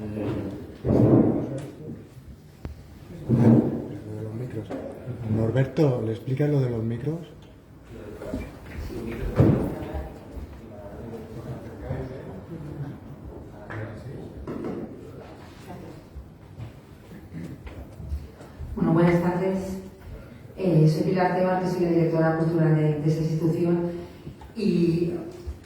Lo de los micros. Norberto, ¿le explicas lo de los micros? Bueno, buenas tardes. Soy Pilar Tebar, que soy la directora cultural de esta institución, y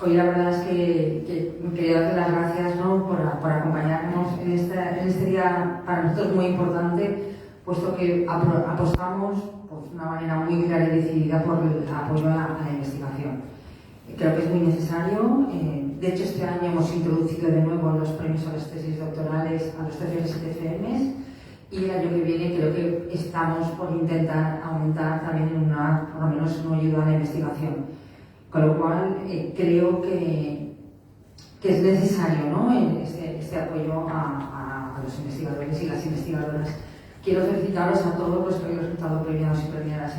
hoy la verdad es que quería darte las gracias, ¿no?, por acompañarnos en este día para nosotros muy importante, puesto que apostamos pues, de una manera muy clara y decidida por el apoyo a la investigación. Creo que es muy necesario. De hecho, este año hemos introducido de nuevo los premios a las tesis doctorales, a los terceros STCMs, y el año que viene creo que estamos por intentar aumentar también por lo menos una ayuda a la investigación. Con lo cual, creo que es necesario, ¿no?, este apoyo a los investigadores y las investigadoras. Quiero felicitaros a todos los que habéis resultado premiados y premiadas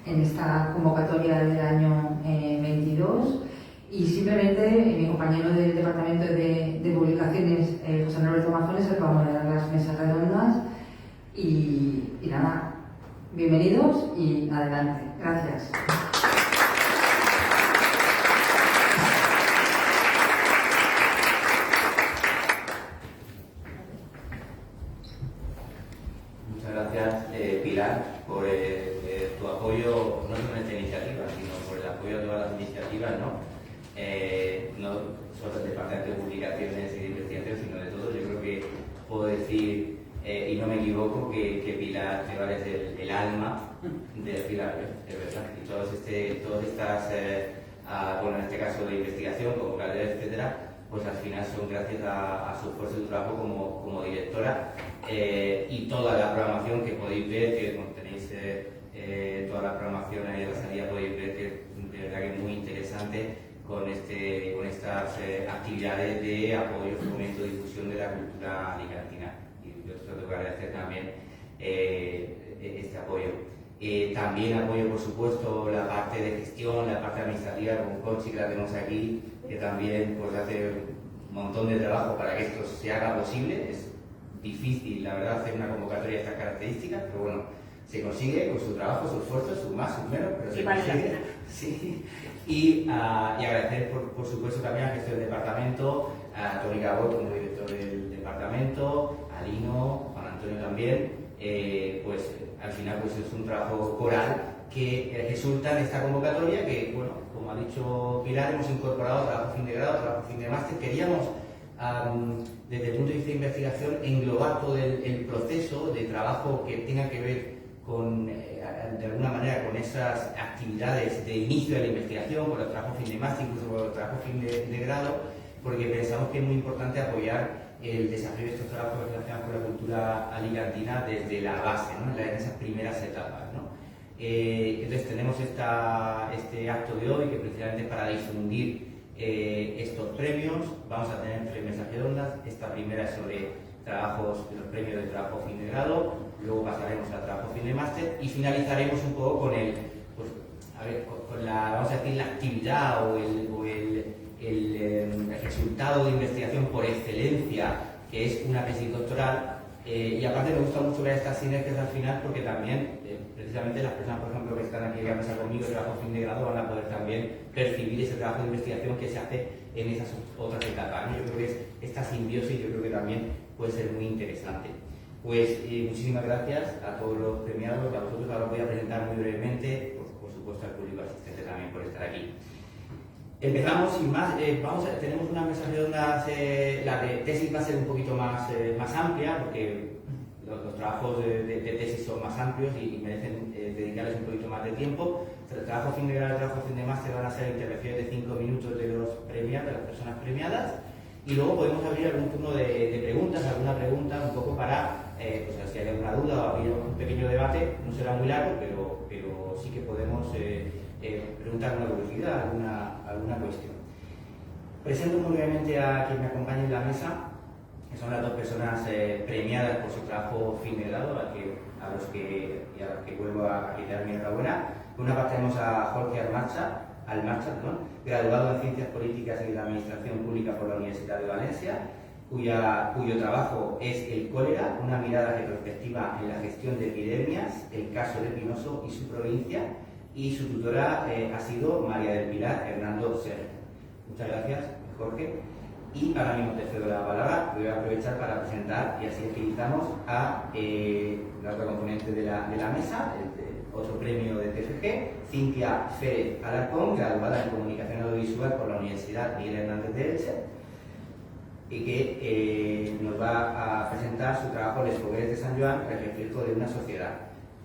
en esta convocatoria del año 22. Y simplemente mi compañero del Departamento de Publicaciones, José Norberto Mazones, el que va a moderar las mesas redondas. Y nada, bienvenidos y adelante. Gracias. Muchas gracias, Pilar, por tu apoyo, no solo en esta iniciativa, sino por el apoyo a todas las iniciativas, no solo del Departamento de Publicaciones y de Investigación, sino de todo. Yo creo que puedo decir, y no me equivoco, que Pilar Tebar es el alma del Pilar, es verdad. Y todas estas, bueno, en este caso de investigación, convocatorias, etcétera, pues al final son gracias a su esfuerzo y su trabajo como directora, y toda la programación que podéis ver, que bueno, tenéis toda la programación ahí de la salida, podéis ver que de verdad que es muy interesante con estas actividades de apoyo, fomento, difusión de la cultura alicantina. Y yo tengo que agradecer también este apoyo. También apoyo, por supuesto, la parte de gestión, la parte administrativa con Conchi, que la tenemos aquí, que también pues, hace un montón de trabajo para que esto se haga posible. Es difícil, la verdad, hacer una convocatoria de estas características, pero bueno, se consigue con su trabajo, su esfuerzo, su más, su menos, pero se consigue. Sí. Y agradecer, por supuesto, también a la gestión del departamento, a Tony Cabot como director del departamento, a Lino, Juan Antonio también. Pues al final pues es un trabajo coral que resulta en esta convocatoria que, bueno, como ha dicho Pilar, hemos incorporado trabajo fin de grado, trabajo fin de máster. Queríamos, desde el punto de vista de investigación, englobar todo el proceso de trabajo que tenga que ver con, de alguna manera, con esas actividades de inicio de la investigación, con el trabajo fin de máster, incluso con el trabajo fin de grado, porque pensamos que es muy importante apoyar el desarrollo de estos trabajos relacionados con la cultura alicantina desde la base, ¿no?, en esas primeras etapas, ¿no? Entonces tenemos este acto de hoy que precisamente es para difundir estos premios. Vamos a tener 3 mesas redondas. Esta primera es sobre los premios de trabajo fin de grado, luego pasaremos al trabajo fin de máster y finalizaremos un poco con vamos a decir, la actividad o el resultado de investigación por excelencia, que es una tesis doctoral. Y aparte me gusta mucho ver estas sinergias al final, porque también precisamente las personas, por ejemplo, que están aquí en la mesa conmigo de trabajo fin de grado, van a poder también percibir ese trabajo de investigación que se hace en esas otras etapas, ¿no? Yo creo que esta simbiosis, yo creo que también puede ser muy interesante. Pues muchísimas gracias a todos los premiados, a vosotros. Ahora os voy a presentar muy brevemente, por supuesto al público asistente también por estar aquí. Empezamos sin más. Tenemos una mesa redonda, la de tesis va a ser un poquito más amplia, porque los trabajos de tesis son más amplios y merecen dedicarles un poquito más de tiempo. El trabajo fin de grado y el trabajo fin de máster van a ser intervenciones de 5 minutos de los premiados, de las personas premiadas, y luego podemos abrir algún turno de preguntas, alguna pregunta un poco para, pues si hay alguna duda o abrir un pequeño debate. No será muy largo, pero sí que podemos preguntar una curiosidad, alguna cuestión. Presento muy brevemente a quien me acompaña en la mesa, que son las 2 personas premiadas por su trabajo fin de grado, a los que vuelvo a quitar mi enhorabuena. Por una parte tenemos a Jorge Almarcha, graduado en Ciencias Políticas y de la Administración Pública por la Universidad de Valencia, cuyo trabajo es el cólera, una mirada retrospectiva en la gestión de epidemias, el caso de Pinoso y su provincia, y su tutora ha sido María del Pilar Hernando Serra. Muchas gracias, Jorge. Y ahora mismo te cedo la palabra, voy a aprovechar para presentar y así agilizamos a la otra componente de la mesa, otro premio de TFG, Cintia Férez Alarcón, graduada en Comunicación Audiovisual por la Universidad Miguel Hernández de Elche, y que nos va a presentar su trabajo Les Fogueres de San Joan, el reflejo de una sociedad,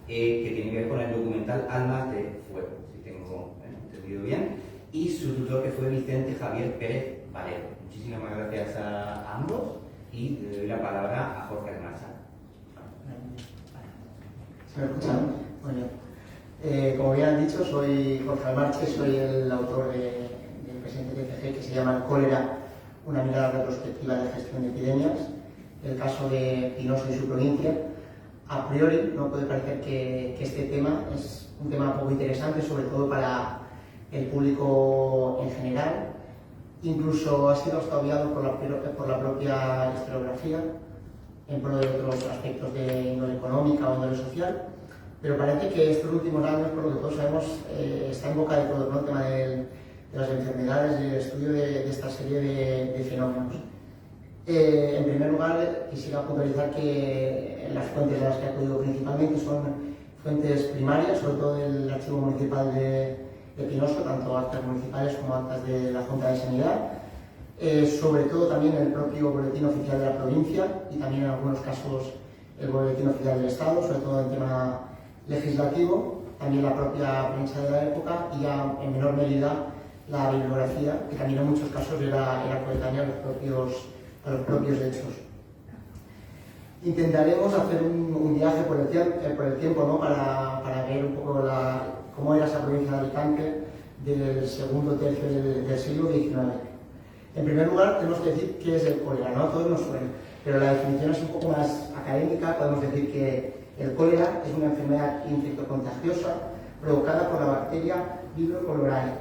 que tiene que ver con el documental Almas de Fuego, si tengo entendido bien, y su tutor que fue Vicente Javier Pérez Valero. Muchísimas gracias a ambos y le doy la palabra a Jorge Almanza. ¿Se me escuchan? Muy bien. Como bien han dicho, soy Jorge Almarche, soy el autor del presente TFG que se llama El cólera, una mirada retrospectiva de gestión de epidemias, el caso de Pinoso y su provincia. A priori no puede parecer que este tema es un tema poco interesante, sobre todo para el público en general. Incluso ha sido hasta obviado por la propia historiografía en pro de otros aspectos de índole económica o índole social, pero parece que estos últimos años, por lo que todos sabemos, está en boca de todos, ¿no? El tema de las enfermedades y el estudio de esta serie de fenómenos. En primer lugar, quisiera puntualizar que las fuentes a las que he acudido principalmente son fuentes primarias, sobre todo del Archivo Municipal de Pinoso, tanto actas municipales como actas de la Junta de Sanidad, sobre todo también el propio Boletín Oficial de la provincia y también en algunos casos el Boletín Oficial del Estado, sobre todo en tema legislativo, también la propia prensa de la época y ya en menor medida la bibliografía, que también en muchos casos era coetánea a los propios hechos. Intentaremos hacer un viaje por el tiempo, ¿no? para ver un poco cómo era esa provincia de Alicante del segundo tercio del siglo XIX. En primer lugar, tenemos que decir qué es el cólera, ¿no? A todos nos suena, pero la definición es un poco más académica. Podemos decir que el cólera es una enfermedad infectocontagiosa provocada por la bacteria Vibrio cholerae,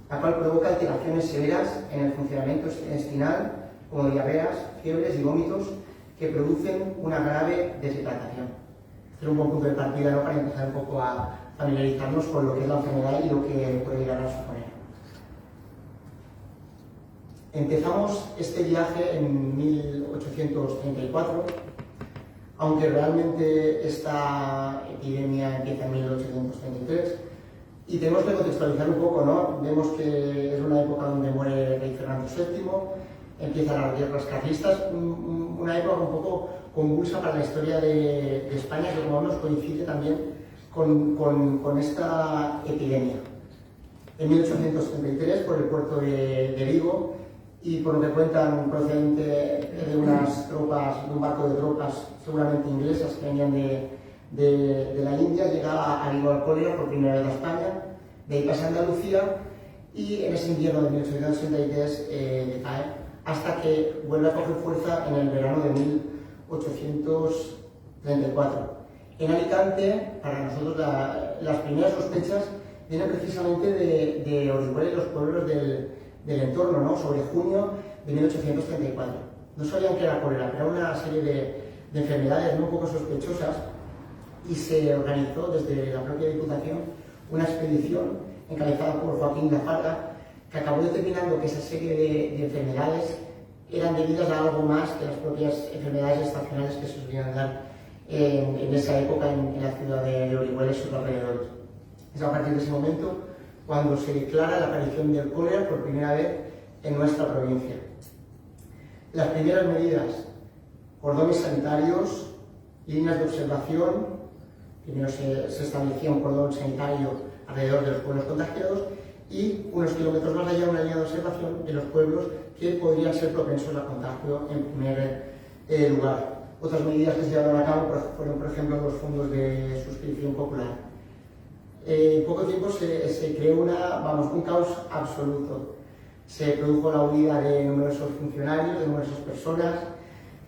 la cual provoca alteraciones severas en el funcionamiento intestinal, como diarreas, fiebres y vómitos que producen una grave deshidratación. Este es un buen punto de partida, ¿no? Para empezar un poco a familiarizarnos con lo que es la enfermedad y lo que puede llegar a suponer. Empezamos este viaje en 1834, aunque realmente esta epidemia empieza en 1833, y tenemos que contextualizar un poco, ¿no? Vemos que es una época donde muere el rey Fernando VII, empiezan las guerras carlistas, una época un poco convulsa para la historia de España, que como vemos coincide también con esta epidemia. En 1833, por el puerto de Vigo, y por lo que cuentan procedente de unas tropas, de un barco de tropas seguramente inglesas que venían de la India, llega a Vigo el cólera por primera vez a España, de ahí pasa a Andalucía y en ese invierno de 1863 decae, hasta que vuelve a coger fuerza en el verano de 1834. En Alicante, para nosotros las primeras sospechas vienen precisamente de Orihuela y los pueblos del entorno, ¿no? Sobre junio de 1834. No sabían que era cólera, pero era una serie de enfermedades un poco sospechosas, y se organizó desde la propia Diputación una expedición encabezada por Joaquín Lafarga, que acabó determinando que esa serie de enfermedades eran debidas a algo más que las propias enfermedades estacionales que se solían dar en esa época en la ciudad de Orihuela y sus alrededores. Es a partir de ese momento cuando se declara la aparición del cólera por primera vez en nuestra provincia. Las primeras medidas: cordones sanitarios, líneas de observación. Primero se establecía un cordón sanitario alrededor de los pueblos contagiados y unos kilómetros más allá una línea de observación de los pueblos que podrían ser propensos a contagio en primer lugar. Otras medidas que se llevaron a cabo fueron, por ejemplo, los fondos de suscripción popular. En poco tiempo se creó un caos absoluto. Se produjo la huida de numerosos funcionarios, de numerosas personas,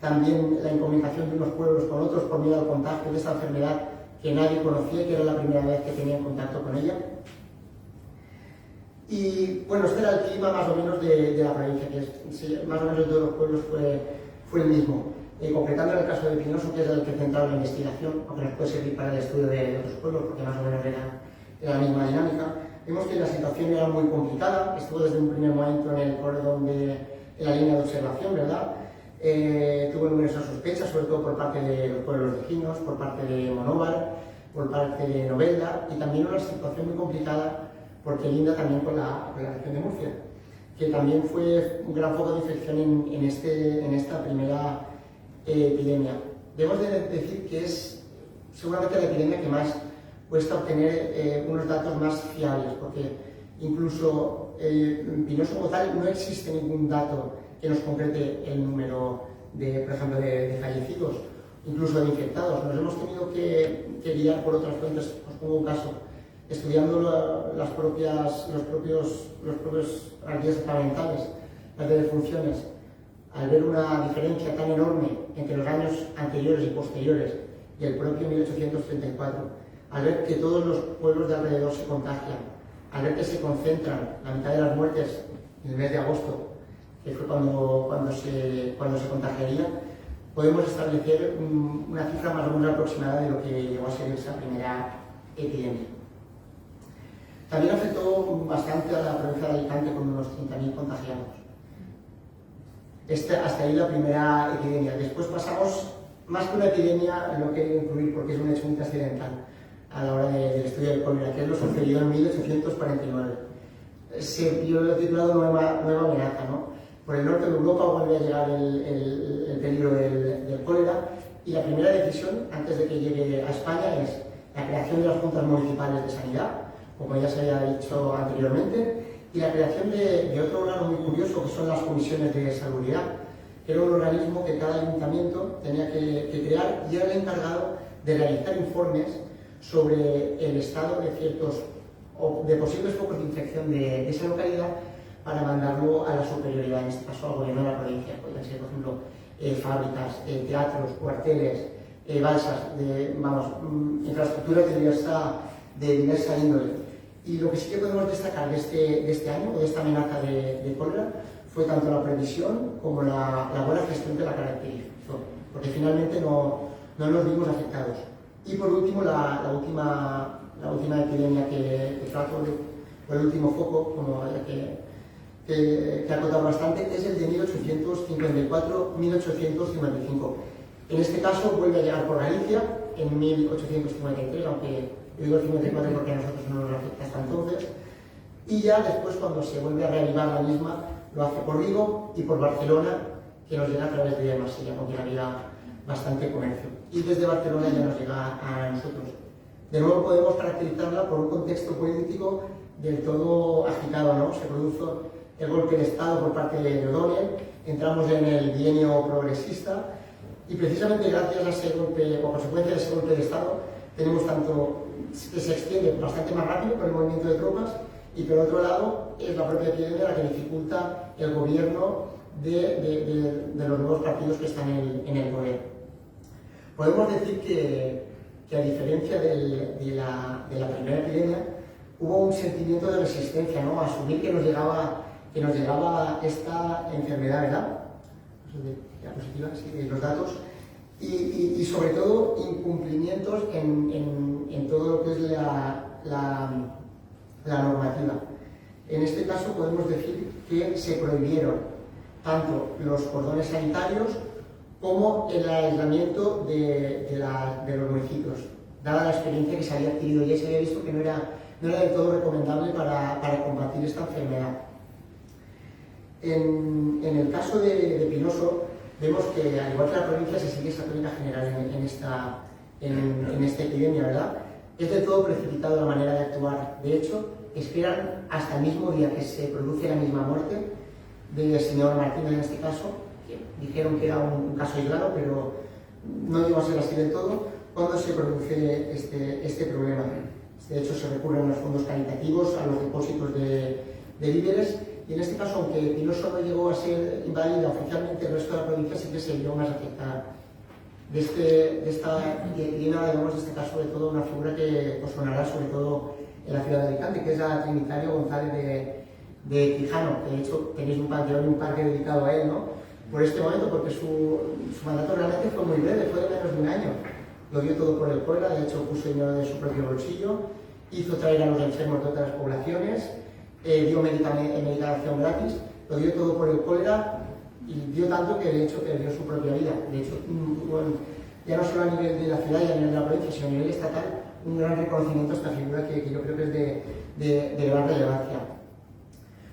también la incomunicación de unos pueblos con otros por miedo al contagio de esta enfermedad que nadie conocía, que era la primera vez que tenían contacto con ella. Y bueno, este era el clima más o menos de la provincia, que más o menos de todos los pueblos fue el mismo. Concretando en el caso de Pinoso, que es el que centraba la investigación, aunque nos puede servir para el estudio de otros pueblos, porque más o menos era la misma dinámica, vemos que la situación era muy complicada. Estuvo desde un primer momento en el cordón en la línea de observación, ¿verdad? Tuvo numerosas sospechas, sobre todo por parte de los pueblos vecinos, por parte de Monóvar, por parte de Novelda, y también una situación muy complicada porque linda también con la región de Murcia, que también fue un gran foco de infección en esta primera epidemia. Debemos de decir que es seguramente la epidemia que más cuesta obtener unos datos más fiables, porque incluso en Pinoso como tal no existe ningún dato que nos concrete el número por ejemplo, de fallecidos, incluso de infectados. Nos hemos tenido que guiar por otras fuentes. Os pongo un caso. Estudiando los propios arquivos fundamentales, las de defunciones, al ver una diferencia tan enorme entre los años anteriores y posteriores y el propio 1834, al ver que todos los pueblos de alrededor se contagian, al ver que se concentran la mitad de las muertes en el mes de agosto, que fue cuando se contagiaría, podemos establecer una cifra más o menos aproximada de lo que llegó a ser esa primera epidemia. También afectó bastante a la provincia de Alicante con unos 30.000 contagiados. Hasta ahí la primera epidemia. Después pasamos, más que una epidemia, no quiero incluir porque es un hecho muy trascendental a la hora del estudio del cólera, que es lo sucedido en 1849. Yo lo he titulado Nueva amenaza, ¿no? Por el norte de Europa vuelve a llegar el peligro del cólera, y la primera decisión, antes de que llegue a España, es la creación de las juntas municipales de sanidad, como ya se había dicho anteriormente, y la creación de otro órgano muy curioso, que son las comisiones de salubridad, que era un organismo que cada ayuntamiento tenía que crear, y era el encargado de realizar informes sobre el estado de ciertos o de posibles focos de infección de esa localidad, para mandarlo a la superioridad, en este caso al gobierno de la provincia. Podrían ser, por ejemplo, fábricas, teatros, cuarteles, balsas, infraestructura de diversa índole. Y lo que sí que podemos destacar de este año, o de esta amenaza de cólera, fue tanto la previsión como la buena gestión que la caracterizó, porque finalmente no nos vimos afectados. Y por último, la última epidemia que trato, o el último foco, como que ha contado bastante, es el de 1854-1855. En este caso vuelve a llegar por Galicia en 1853, aunque yo digo el 54 porque a nosotros no nos afecta hasta entonces, y ya después, cuando se vuelve a reavivar la misma, lo hace por Vigo y por Barcelona, que nos llega a través de Marsella, con quien había bastante comercio. Y desde Barcelona ya nos llega a nosotros. De nuevo podemos caracterizarla por un contexto político del todo agitado, ¿no? Se produjo el golpe de Estado por parte de O'Donnell, entramos en el bienio progresista, y precisamente gracias a ese golpe, o consecuencia de ese golpe de Estado, tenemos tanto que se extiende bastante más rápido con el movimiento de tropas, y por otro lado es la propia epidemia la que dificulta el gobierno de los nuevos partidos que están en el poder. Podemos decir que a diferencia de la primera epidemia, hubo un sentimiento de resistencia, ¿no? A asumir que nos llegaba esta enfermedad, ¿verdad? Diapositiva, sí, los datos, y sobre todo incumplimientos en todo lo que es la normativa. En este caso podemos decir que se prohibieron tanto los cordones sanitarios como el aislamiento de los municipios, dada la experiencia que se había adquirido. Ya se había visto que no era del todo recomendable para combatir esta enfermedad. En el caso de Pinoso, vemos que, al igual que la provincia, se sigue esa tónica general en esta epidemia, ¿verdad? Es de todo precipitado la manera de actuar. De hecho, esperan hasta el mismo día que se produce la misma muerte del señor Martínez, en este caso, que dijeron que era un caso aislado, pero no llegó a ser así del todo, cuando se produce este problema. De hecho, se recurren a los fondos caritativos, a los depósitos de víveres, y en este caso, aunque Pinoso no llegó a ser inválida oficialmente, el resto de la provincia sí que se vio más afectada. De esta epidemia vemos en este caso sobre todo una figura que os sonará sobre todo en la ciudad de Alicante, que es la Trinitario González de Quijano, que de hecho tenéis un panteón y un parque dedicado a él, ¿no? por este momento, porque su mandato realmente fue muy breve, fue de menos de un año. Lo dio todo por el cólera, de hecho puso dinero de su propio bolsillo, hizo traer a los enfermos de otras poblaciones, dio medicación gratis, lo dio todo por el cólera y dio tanto que de hecho perdió su propia vida. De hecho, bueno, ya no solo a nivel de la ciudad y a nivel de la provincia, sino a nivel estatal, un gran reconocimiento a esta figura que yo creo que es de gran relevancia.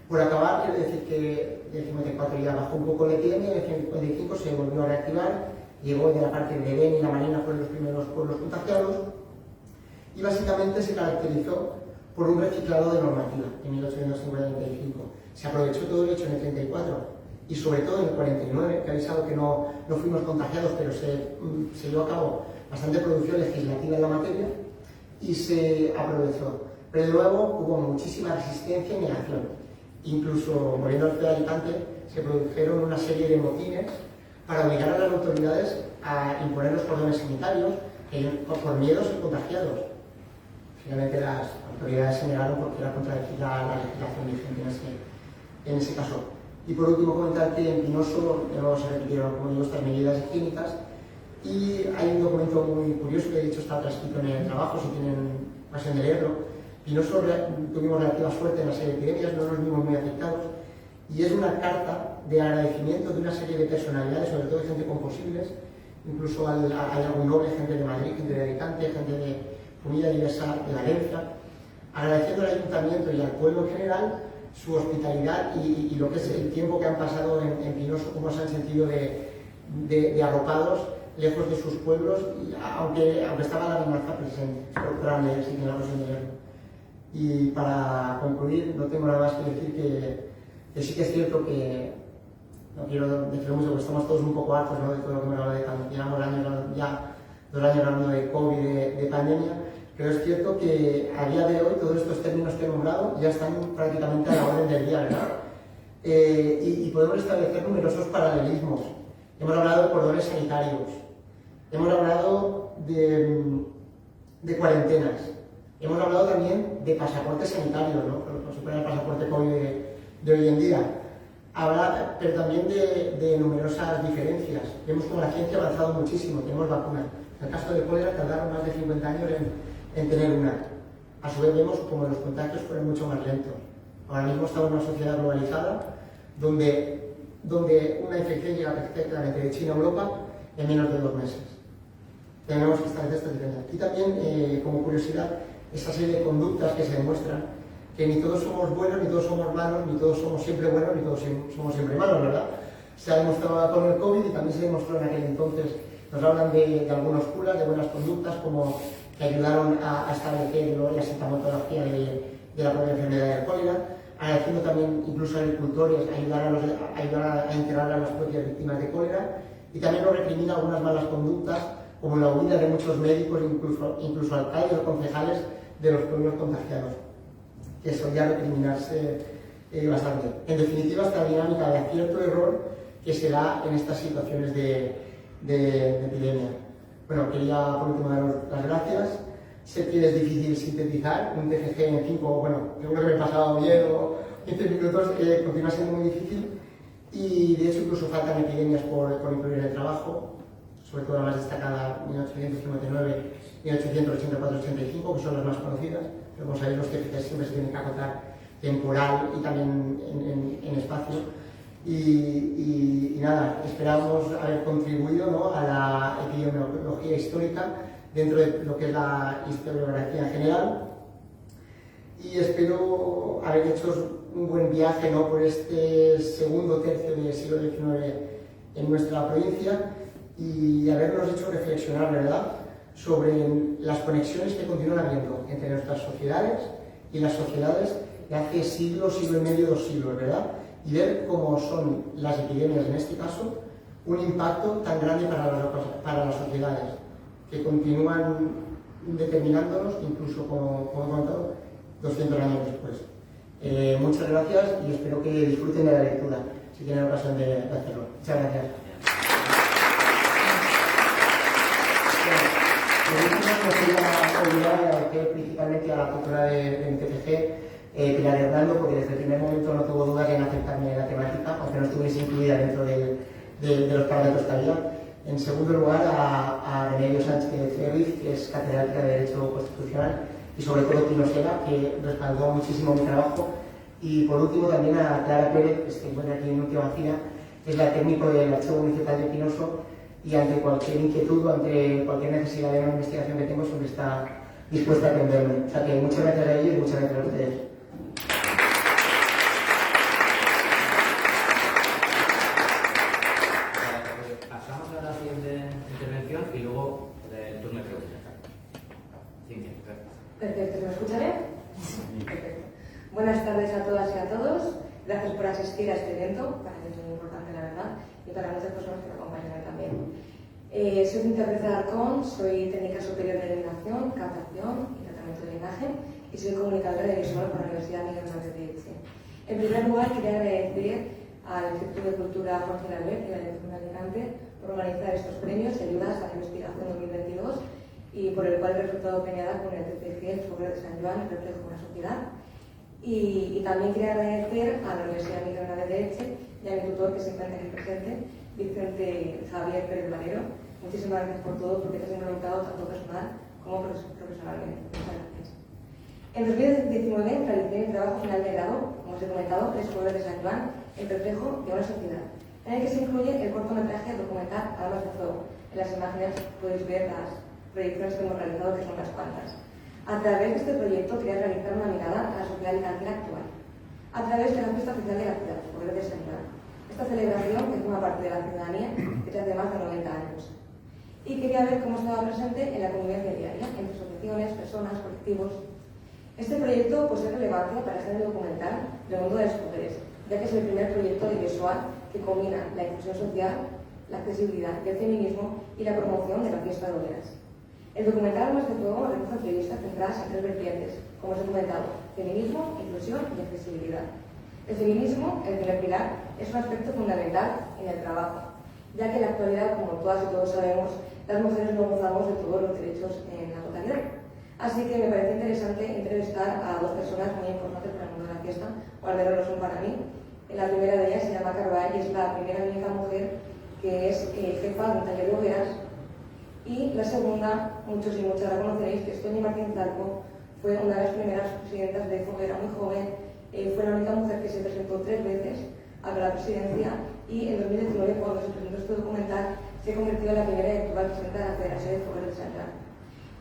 Por acabar, quiero decir que en el 54 ya bajó un poco la epidemia, en el 55 se volvió a reactivar, llegó de la parte de Edén y La Marina, fueron los primeros pueblos contagiados, y básicamente se caracterizó por un reciclado de normativa en 1855. Se aprovechó todo el hecho en el 34 y sobre todo en el 49, que habéis sabido que no fuimos contagiados, pero se llevó a cabo bastante producción legislativa en la materia y se aprovechó. Pero luego hubo muchísima resistencia y negación. Incluso, volviendo al ciudad de Alicante, se produjeron una serie de motines para obligar a las autoridades a imponer los cordones sanitarios por miedo a ser contagiados. Finalmente las autoridades se negaron porque era contradecir la legislación vigente en ese caso. Y por último comentar que en Pinoso no se repitieron, como digo, estas medidas higiénicas y hay un documento muy curioso que de hecho está transcrito en el trabajo, si tienen ocasión de leerlo. Pinoso tuvimos relativa suerte en la serie de epidemias, no nos vimos muy afectados y es una carta de agradecimiento de una serie de personalidades, sobre todo de gente con posibles, incluso hay algún noble, gente de Madrid, gente de Alicante, gente de familia diversa de Valencia, agradeciendo al ayuntamiento y al pueblo en general su hospitalidad y lo que es el tiempo que han pasado en Pinoso, cómo se han sentido de arropados lejos de sus pueblos, aunque estaba la amenaza presente. Espero que puedan leer si tienen la ocasión de leerlo. Y para concluir, no tengo nada más que decir que sí que es cierto que, no quiero decirlo mucho, porque estamos todos un poco hartos, ¿no?, de todo lo que me habla de pandemia, llevamos ya 2 años hablando de COVID, de pandemia, pero es cierto que a día de hoy todos estos términos que he nombrado ya están prácticamente a la orden del día, ¿verdad? Y podemos establecer numerosos paralelismos. Hemos hablado de cordones sanitarios, hemos hablado de cuarentenas, hemos hablado también de pasaporte sanitario, ¿no?, como si fuera el pasaporte COVID de hoy en día. Pero también de numerosas diferencias. Vemos como la ciencia ha avanzado muchísimo, tenemos vacunas. En el caso de cólera tardaron más de 50 años en tener una. A su vez vemos como los contagios fueron mucho más lentos. Ahora mismo estamos en una sociedad globalizada donde una infección llega perfectamente de China a Europa en menos de 2 meses. Tenemos que establecer esta diferencia. Y también, como curiosidad, esa serie de conductas que se demuestran que ni todos somos buenos, ni todos somos malos, ni todos somos siempre buenos, ni todos somos siempre malos, ¿verdad? Se ha demostrado con el COVID y también se demostró en aquel entonces. Nos hablan de algunos curas, de buenas conductas, como que ayudaron a establecer la sintomatología de la propia enfermedad del cólera, agradeciendo también incluso a agricultores, ayudar a integrar a las propias víctimas de cólera, y también nos recrimina algunas malas conductas, como la huida de muchos médicos, incluso alcaldes o concejales de los pueblos contagiados, que solía recriminarse bastante. En definitiva, esta dinámica de acierto-error que se da en estas situaciones de epidemia. Bueno, quería por último daros las gracias. Sé que es difícil sintetizar un TFG en 5, bueno, seguro que me he pasado 10 o 15 minutos, continúa siendo muy difícil y de hecho incluso faltan epidemias por incluir en el trabajo, sobre todo la más destacada 1859, 1884-85, que son las más conocidas. Pero como sabéis, los TFG siempre se tienen que acotar temporal y también en espacio. Y nada, esperamos haber contribuido, ¿no?, a la epidemiología histórica dentro de lo que es la historiografía en general. Y espero haber hecho un buen viaje, ¿no?, por este segundo tercio del siglo XIX en nuestra provincia y habernos hecho reflexionar, ¿verdad?, sobre las conexiones que continúan habiendo entre nuestras sociedades y las sociedades de hace siglos, siglo y medio, 2 siglos, ¿verdad? Y ver cómo son las epidemias, en este caso, un impacto tan grande para las sociedades, que continúan determinándonos, incluso, como he contado, 200 años después. Muchas gracias y espero que disfruten de la lectura, si tienen ocasión de hacerlo. Muchas gracias. Me quería olvidar de agradecer principalmente a la tutora de mi TFG, Pilar Hernando, porque desde el primer momento no tuvo dudas en aceptarme la temática, aunque no estuviese incluida dentro del de los parámetros que había. En segundo lugar, a Remedio Sánchez Ferriz, que es catedrática de Derecho Constitucional, y sobre todo Pino Sega, que respaldó muchísimo mi trabajo. Y por último también a Clara Pérez, que se encuentra aquí en última fila, que es la técnico del Archivo Municipal de Pinoso, y ante cualquier inquietud o ante cualquier necesidad de una investigación que tengo, siempre está dispuesta a atenderme. O sea que muchas gracias a ellos y muchas gracias a ustedes. Pasamos a la siguiente intervención y luego el turno de preguntas. Cintia, gracias. Perfecto, ¿se me escucha bien? Perfecto. Buenas tardes a todas y a todos. Gracias por asistir a este evento, para mí es muy importante, la verdad, y para muchas personas que me acompañan también. Soy Cintia Pérez Alarcón, soy técnica superior de eliminación, captación y tratamiento de imagen, y soy comunicadora de visual por la Universidad Miguel Hernández de Elche. En primer lugar, quería agradecer al Instituto de Cultura Jorge Lalbert y a la Dirección de Alicante por organizar estos premios y ayudas a la investigación 2022, y por el cual he resultado premiada con el TCG, el Foguer de San Joan, el reflejo de una sociedad. Y también quería agradecer a la Universidad Miguel Hernández de Elche y a mi tutor que se encuentra aquí presente, Vicente Javier Pérez Valero. Muchísimas gracias por todo, porque te has involucrado tanto personal como profesionalmente. Muchas gracias. En 2019 realicé mi trabajo final de grado, como os he comentado, El Foguer de San Joan, el reflejo de una sociedad, en el que se incluye el cortometraje documental Armas de Fuego. En las imágenes podéis ver las proyecciones que hemos realizado, que son unas cuantas. A través de este proyecto quería realizar una mirada a la sociedad alicantina actual, a través de la fiesta oficial de la ciudad, Foguer de San Joan. Esta celebración que forma parte de la ciudadanía desde hace más de 90 años. Y quería ver cómo estaba presente en la convivencia diaria, entre asociaciones, personas, colectivos. Este proyecto es relevante para hacer el documental del mundo de los fogueres, ya que es el primer proyecto audiovisual que combina la inclusión social, la accesibilidad y el feminismo y la promoción de la fiesta de hogueras. El documental Armas de Fuego recoge entrevistas centradas en tres vertientes, como os he comentado: feminismo, inclusión y accesibilidad. El feminismo, el primer pilar, es un aspecto fundamental en el trabajo, ya que en la actualidad, como todas y todos sabemos, las mujeres no gozamos de todos los derechos en la totalidad. Así que me parece interesante entrevistar a dos personas muy importantes para el mundo de la fiesta, o al menos lo son para mí. La primera de ellas se llama Carvajal y es la primera y única mujer que es jefa de un taller de hogueras. Y la segunda, muchos y muchas la conoceréis, que es Toñi Martín Zarco. Fue una de las primeras presidentas de Foguera, muy joven. Fue la única mujer que se presentó 3 veces a la presidencia, y en 2019, cuando se presentó este documental, se convirtió en la primera y actual presidenta de la Federación de Fogueros de San Joan.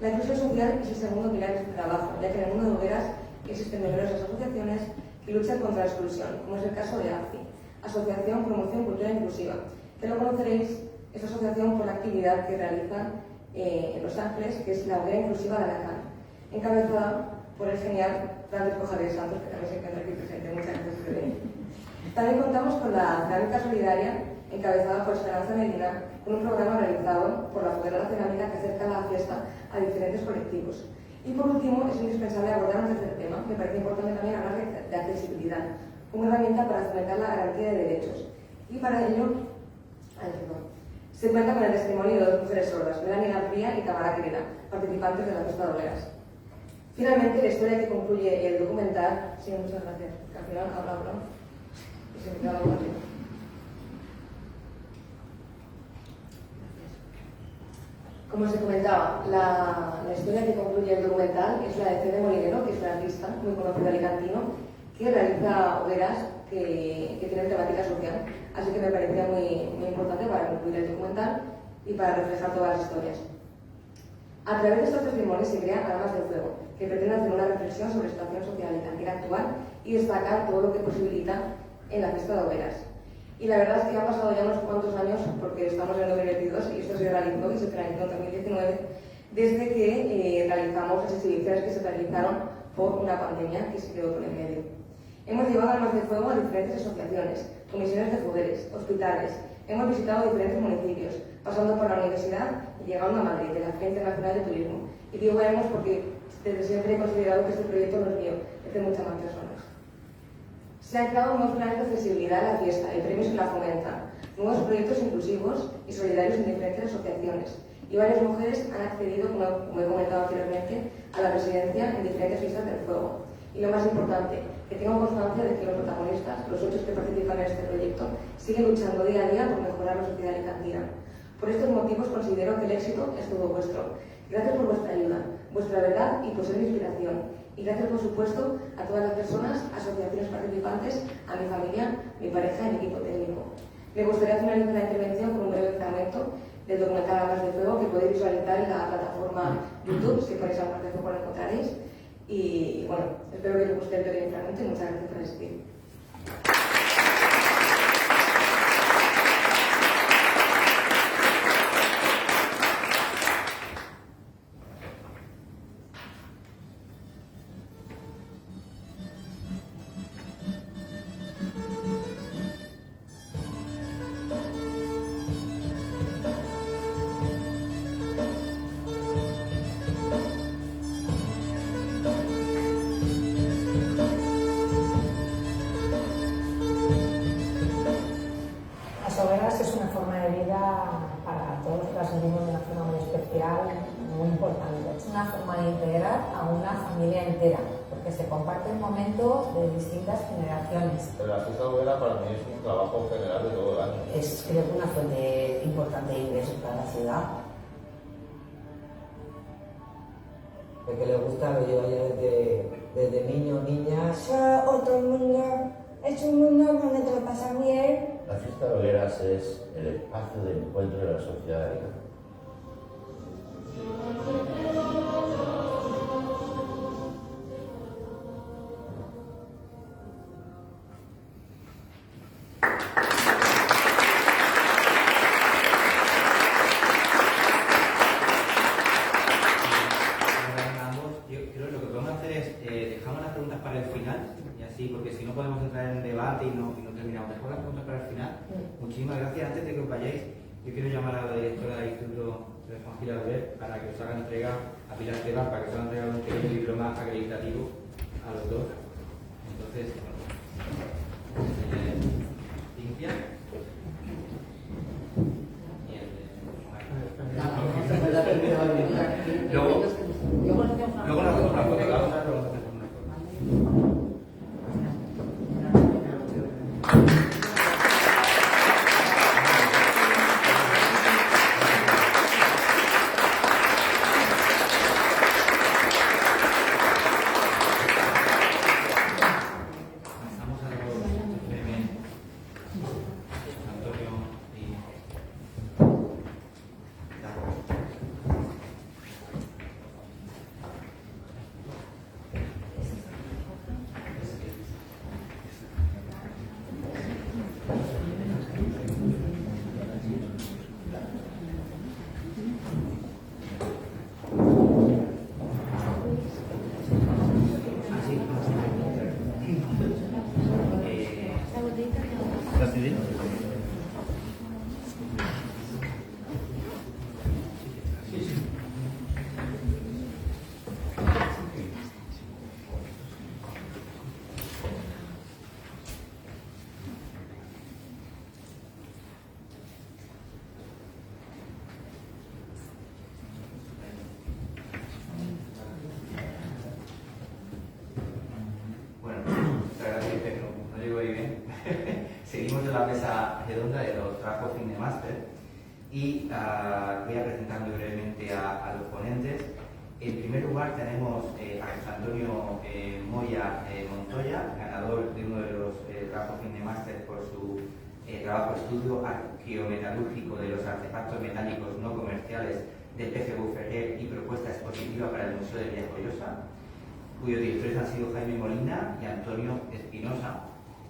La inclusión social es el segundo pilar de este trabajo, ya que en el mundo de hogueras existen numerosas asociaciones que luchan contra la exclusión, como es el caso de AFI, Asociación Promoción Cultura Inclusiva, que lo conoceréis. Esta asociación por la actividad que realiza en Los Ángeles, que es la Hoguera Inclusiva de Alacant, encabezada por el genial Francisco Javier Santos, que también se encuentra aquí presente. Muchas gracias por venir. También contamos con la Cerámica Solidaria, encabezada por Esperanza Medina, con un programa realizado por la Foguera de la Cerámica que acerca la fiesta a diferentes colectivos. Y por último, es indispensable abordar un tercer tema. Me parece importante también hablar de accesibilidad, como herramienta para fomentar la garantía de derechos. Y para ello, se cuenta con el testimonio de 2 mujeres sordas, Melanie García y Tamara Querida, participantes de la fiesta de hogueras. Finalmente, la historia que concluye el documental, sí, muchas gracias, que al final habla, y se me queda la boca arriba. Como os comentaba, la historia que concluye el documental es la de Fede Molinero, que es un artista muy conocido alicantino, que realiza hogueras que tienen temática social. Así que me parecía muy importante para concluir el documental y para reflejar todas las historias. A través de estos testimonios se crean Armas de Fuego, que pretenden hacer una reflexión sobre la situación social alicantina actual y destacar todo lo que posibilita en la fiesta de hogueras. Y la verdad es que han pasado ya unos cuantos años, porque estamos en 2022 y esto se realizó y se finalizó en 2019, desde que realizamos las exhibiciones que se realizaron por una pandemia que se quedó por en medio. Hemos llevado Armas de Fuego a diferentes asociaciones, comisiones de fogueres, hospitales. Hemos visitado diferentes municipios, pasando por la universidad y llegando a Madrid, de la Feria Internacional de Turismo. Y digo veremos porque desde siempre he considerado que este proyecto no es mío, es de muchas más personas. Se han creado nuevos planes de accesibilidad a la fiesta y premios que la fomentan, nuevos proyectos inclusivos y solidarios en diferentes asociaciones. Y varias mujeres han accedido, como he comentado anteriormente, a la presidencia en diferentes fiestas del fuego. Y lo más importante, que tengan constancia de que los protagonistas, los 8 que participan en este proyecto, siguen luchando día a día por mejorar la sociedad alicantina. Por estos motivos considero que el éxito es todo vuestro. Gracias por vuestra ayuda, vuestra verdad y por ser mi inspiración. Y gracias, por supuesto, a todas las personas, asociaciones participantes, a mi familia, mi pareja y mi equipo técnico. Me gustaría finalizar la intervención con un breve fragmento del documental Armas de Fuego que podéis visualizar en la plataforma YouTube. Si ponéis Armas de Fuego lo encontraréis. Y bueno, espero que os guste el breve fragmento y muchas gracias por asistir. Las hogueras es una forma de vida para todos los que las vivimos de una forma muy especial, muy importante. Es una forma de integrar a una familia entera, porque se comparten momentos de distintas generaciones. Pero la fiesta hoguera para mí es un trabajo general de todo el año. Es, creo que, una fuente importante de ingresos para la ciudad. El que le gusta lo lleva ya desde niño o niña. Otro mundo, es un mundo donde te lo pasas bien. La fiesta de hogueras es el espacio de encuentro de la sociedad de Alicante. Yo creo que lo que podemos hacer es dejamos las preguntas para el final, y así, porque si no podemos entrar en debate y no terminamos. Dejamos las preguntas para el final. Muchísimas gracias. Antes de que os vayáis, yo quiero llamar a la directora del Instituto de Juan Gil Albert para que os haga entrega, a Pilar Tebas, para que os haga entrega un pequeño diploma acreditativo a los dos. Entonces, Cintia. Luego nos hacemos una foto, la otra luego nos hacemos una foto. Pasamos a los FM, Antonio y... Bueno, muchas gracias, pero no llego ahí bien. Seguimos en la mesa redonda de los trabajos fin de máster y voy a presentar muy brevemente a los ponentes. En primer lugar tenemos a José Antonio Moya Montoya, ganador de uno de los trabajos fin de máster por su trabajo estudio arqueometalúrgico de los artefactos metálicos no comerciales del PCU Ferrer y propuesta expositiva para el Museo de Villajoyosa, cuyos directores han sido Jaime Molina y Antonio Espinosa.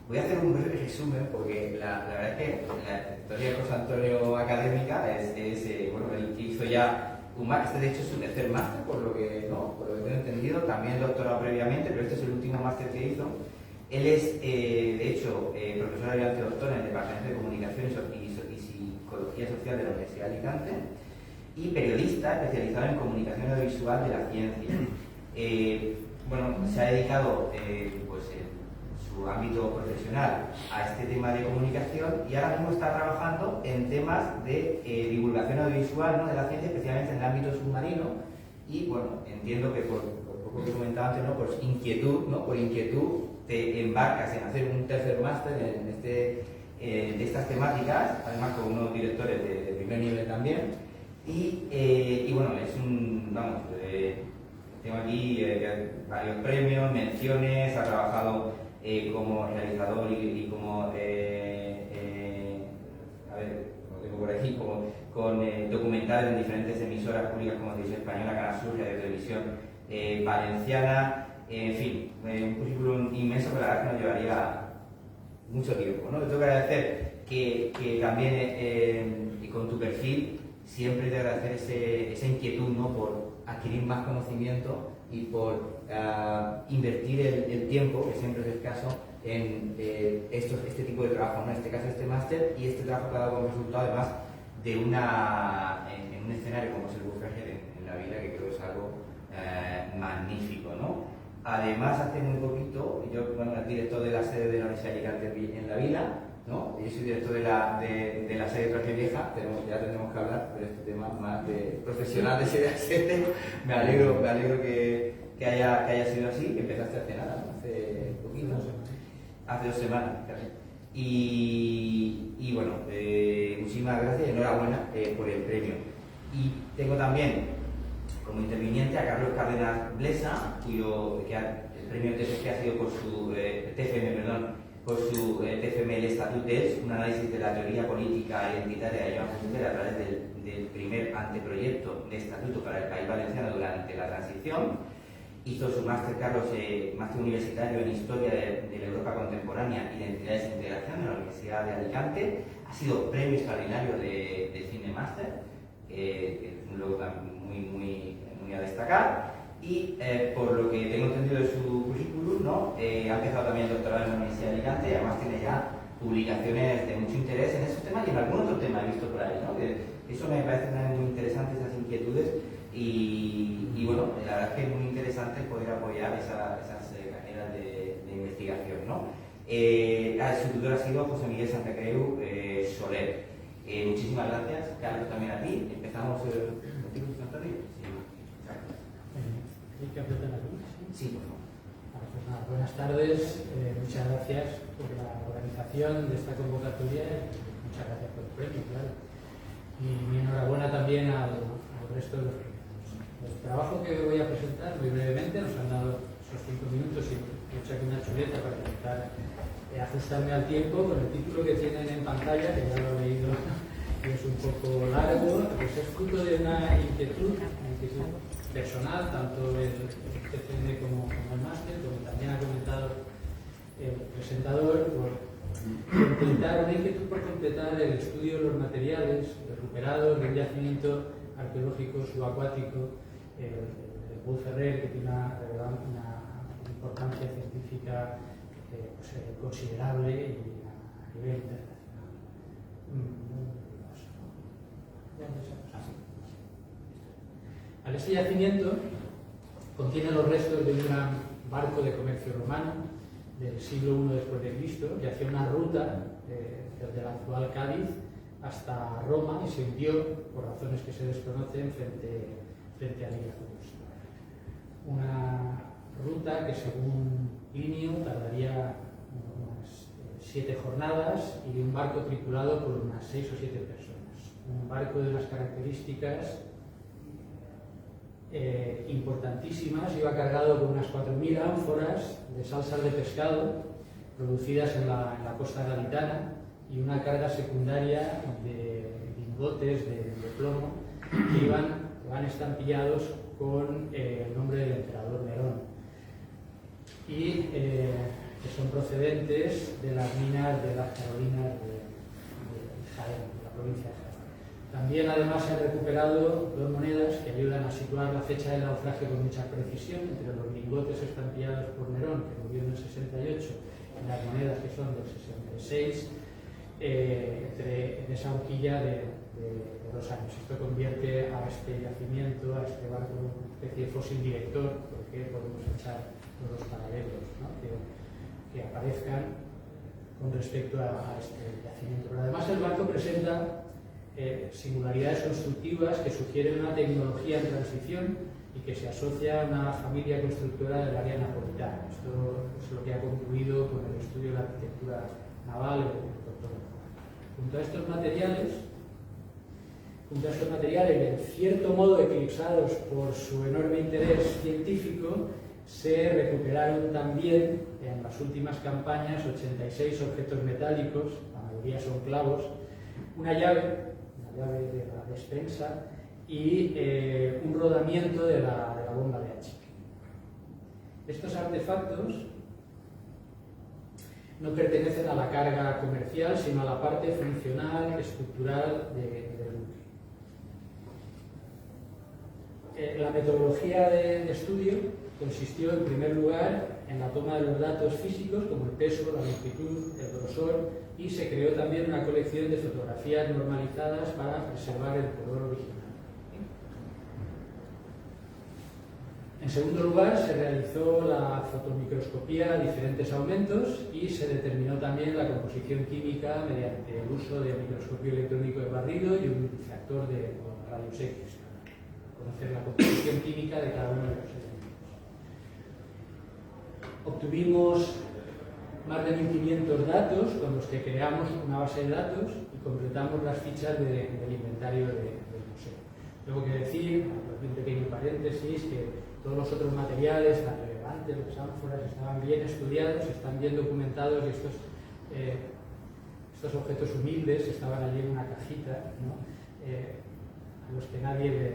Voy a hacer un breve resumen porque la verdad es que la historia de José Antonio académica bueno, él hizo ya un máster, de hecho es su tercer máster, por lo que tengo entendido, también doctorado previamente, pero este es el último máster que hizo. Él es, de hecho, profesor ayudante doctor en el Departamento de Comunicación y Psicología Social de la Universidad de Alicante y periodista especializado en comunicación audiovisual de la ciencia. Bueno, se ha dedicado pues, en su ámbito profesional a este tema de comunicación y ahora mismo está trabajando en temas de divulgación audiovisual, ¿no?, de la ciencia, especialmente en el ámbito submarino. Y bueno, entiendo que por poco que comentaba antes, ¿no?, por inquietud te embarcas en hacer un tercer máster de estas temáticas, además con unos directores de primer nivel también. Y bueno, es un, vamos, tengo aquí varios premios, menciones, ha trabajado como realizador y como, a ver, lo tengo por aquí, con documentales en diferentes emisoras públicas como Televisión Española, Canal Sur, Radio Televisión Valenciana, en fin, un currículum inmenso que la verdad que nos llevaría mucho tiempo, ¿no? Te tengo que agradecer que también con tu perfil siempre te agradecer esa inquietud, ¿no? Por adquirir más conocimiento y por invertir el tiempo, que siempre es escaso, en este tipo de trabajo, ¿no? En este caso este máster y este trabajo que ha dado como resultado además de en un escenario como es el Buffet en la Vila, que creo que es algo magnífico, ¿no? Además, hace muy poquito, yo, bueno, el director de la sede de la Universidad de Alicante en la Vila, ¿no? Yo soy director de la sede de Torrevieja, ya tendremos que hablar de este tema más de profesional de sede. Me alegro que haya sido así, que empezaste hace nada, ¿no? Hace poquito, hace 2 semanas, casi. Y bueno, muchísimas gracias y enhorabuena por el premio. Y tengo también como interviniente a Carlos Cárdenas Blesa, el premio TFG ha sido por su TFM El Estatut d'Elx, un análisis de la teoría política identitaria de Joan Fuster a través del primer anteproyecto de estatuto para el País Valenciano durante la transición. Hizo su máster, Carlos, máster universitario en Historia de la Europa Contemporánea, Identidades e Integración en la Universidad de Alicante. Ha sido premio extraordinario de Cine Máster, que es un logro muy a destacar. Y por lo que tengo entendido de su currículum, ¿no? Ha empezado también el doctorado en la Universidad de Alicante y además tiene ya publicaciones de mucho interés en esos temas y en algún otro tema he visto por ahí, ¿no? Que eso me parece también muy interesante, esas inquietudes y bueno, la verdad es que es muy interesante poder apoyar esas carreras de investigación, ¿no? Su tutor ha sido José Miguel Santacreu Soler. Muchísimas gracias, Carlos, también a ti. Empezamos contigo, Antonio. Sí, por favor. Pues nada, buenas tardes, muchas gracias por la organización de esta convocatoria y muchas gracias por el premio, claro. Y mi enhorabuena también al resto de los premios. El trabajo que voy a presentar muy brevemente, nos han dado esos 5 minutos y he hecho aquí una chuleta para intentar ajustarme al tiempo con el título que tienen en pantalla, que ya lo he leído y es un poco largo, pues es fruto de una inquietud personal, tanto el TFM como el máster, como también ha comentado el presentador, por intentar una inquietud por completar el estudio de los materiales recuperados de un yacimiento arqueológico subacuático, el Bull Ferrer, que tiene una importancia científica considerable y a nivel internacional. Este yacimiento contiene los restos de un gran barco de comercio romano del siglo I después de Cristo que hacía una ruta desde la actual Cádiz hasta Roma y se hundió por razones que se desconocen frente a Miracruz. Una ruta que según Plinio tardaría unas 7 jornadas y un barco tripulado por unas 6 o 7 personas. Un barco de unas características importantísimas, iba cargado con unas 4.000 ánforas de salsas de pescado producidas en la costa gaditana y una carga secundaria de lingotes de plomo que van estampados con el nombre del emperador Nerón y que son procedentes de las minas de las Carolinas de Jaén, de la provincia de Jaén. También además se han recuperado 2 monedas que ayudan a situar la fecha del naufragio con mucha precisión entre los lingotes estampados por Nerón, que murió en el 68, y las monedas que son del 66, en esa horquilla de 2 años. Esto convierte a este yacimiento, a este barco, en una especie de fósil director, porque podemos echar todos los paralelos, ¿no? que aparezcan con respecto a este yacimiento. Pero además el barco presenta singularidades constructivas que sugieren una tecnología en transición y que se asocia a una familia constructora del área napolitana. Esto es lo que ha concluido con el estudio de la arquitectura naval el doctor. Junto a estos materiales, en cierto modo eclipsados por su enorme interés científico, se recuperaron también en las últimas campañas 86 objetos metálicos, la mayoría son clavos, una llave de la despensa y un rodamiento de la bomba de achique. Estos artefactos no pertenecen a la carga comercial, sino a la parte funcional, estructural del buque. La metodología de estudio consistió, en primer lugar, en la toma de los datos físicos, como el peso, la longitud, el grosor, y se creó también una colección de fotografías normalizadas para preservar el color original. En segundo lugar, se realizó la fotomicroscopía a diferentes aumentos y se determinó también la composición química mediante el uso de microscopio electrónico de barrido y un difractor de rayos X, para conocer la composición química de cada uno de los elementos. Obtuvimos más de 1500 datos con los que creamos una base de datos y completamos las fichas del inventario del museo. Tengo que decir, un pequeño paréntesis, que todos los otros materiales tan relevantes, las ánforas, estaban bien estudiados, están bien documentados y estos objetos humildes estaban allí en una cajita, ¿no? A los que nadie le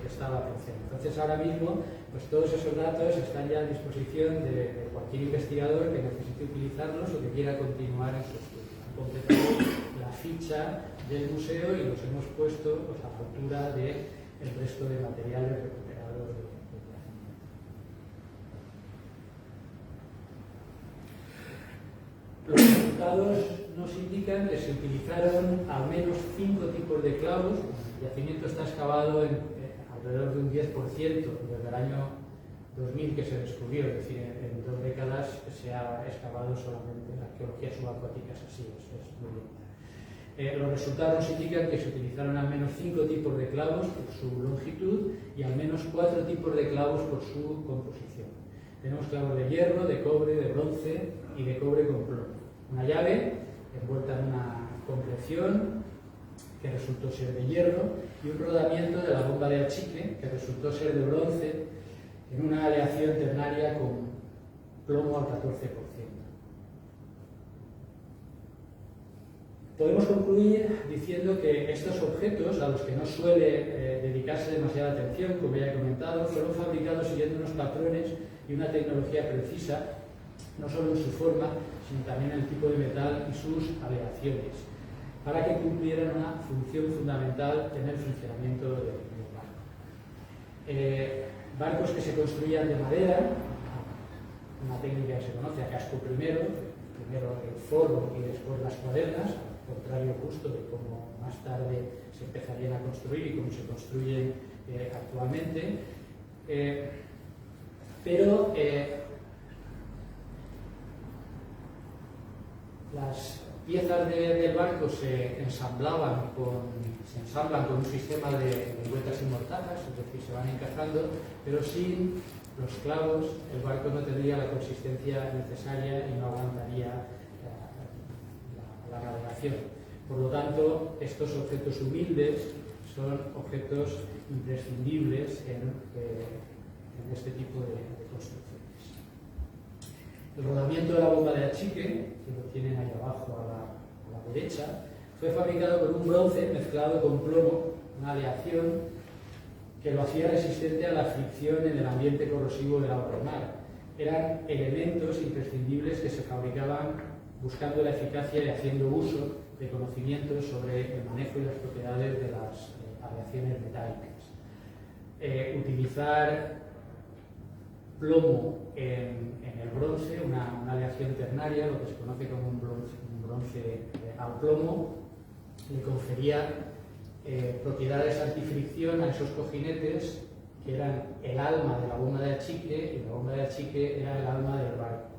prestaba atención. Entonces ahora mismo pues todos esos datos están ya a disposición de cualquier investigador que necesite utilizarlos o que quiera continuar en su estudio. Han completado la ficha del museo y los hemos puesto pues, a la altura del resto de materiales recuperados del yacimiento. Los resultados nos indican que se utilizaron al menos 5 tipos de clavos. El yacimiento está excavado alrededor de un 10% desde el año 2000 que se descubrió, es decir, en 2 décadas se ha excavado solamente en la arqueología subacuática, es así, es muy bien. Los resultados nos indican que se utilizaron al menos 5 tipos de clavos por su longitud y al menos 4 tipos de clavos por su composición. Tenemos clavos de hierro, de cobre, de bronce y de cobre con plomo. Una llave envuelta en una concreción que resultó ser de hierro y un rodamiento de la bomba de achique que resultó ser de bronce en una aleación ternaria con plomo al 14%. Podemos concluir diciendo que estos objetos, a los que no suele dedicarse demasiada atención, como ya he comentado, fueron fabricados siguiendo unos patrones y una tecnología precisa, no solo en su forma, sino también en el tipo de metal y sus aleaciones, para que cumplieran una función fundamental en el funcionamiento del barco. Barcos que se construían de madera, una técnica que se conoce a casco primero el forro y después las cuadernas, al contrario justo de cómo más tarde se empezarían a construir y cómo se construyen actualmente. Pero las piezas del barco se ensamblan con un sistema de lengüetas y mortajas, es decir, se van encajando, pero sin los clavos el barco no tendría la consistencia necesaria y no aguantaría la navegación. Por lo tanto, estos objetos humildes son objetos imprescindibles en este tipo de construcciones. El rodamiento de la bomba de achique, que lo tienen ahí abajo a la derecha, fue fabricado con un bronce mezclado con plomo, una aleación que lo hacía resistente a la fricción en el ambiente corrosivo del agua de mar. Eran elementos imprescindibles que se fabricaban buscando la eficacia y haciendo uso de conocimientos sobre el manejo y las propiedades de las aleaciones metálicas. Utilizar plomo en el bronce, una aleación ternaria, lo que se conoce como un bronce al plomo, le confería propiedades antifricción a esos cojinetes que eran el alma de la bomba de achique, y la bomba de achique era el alma del barco.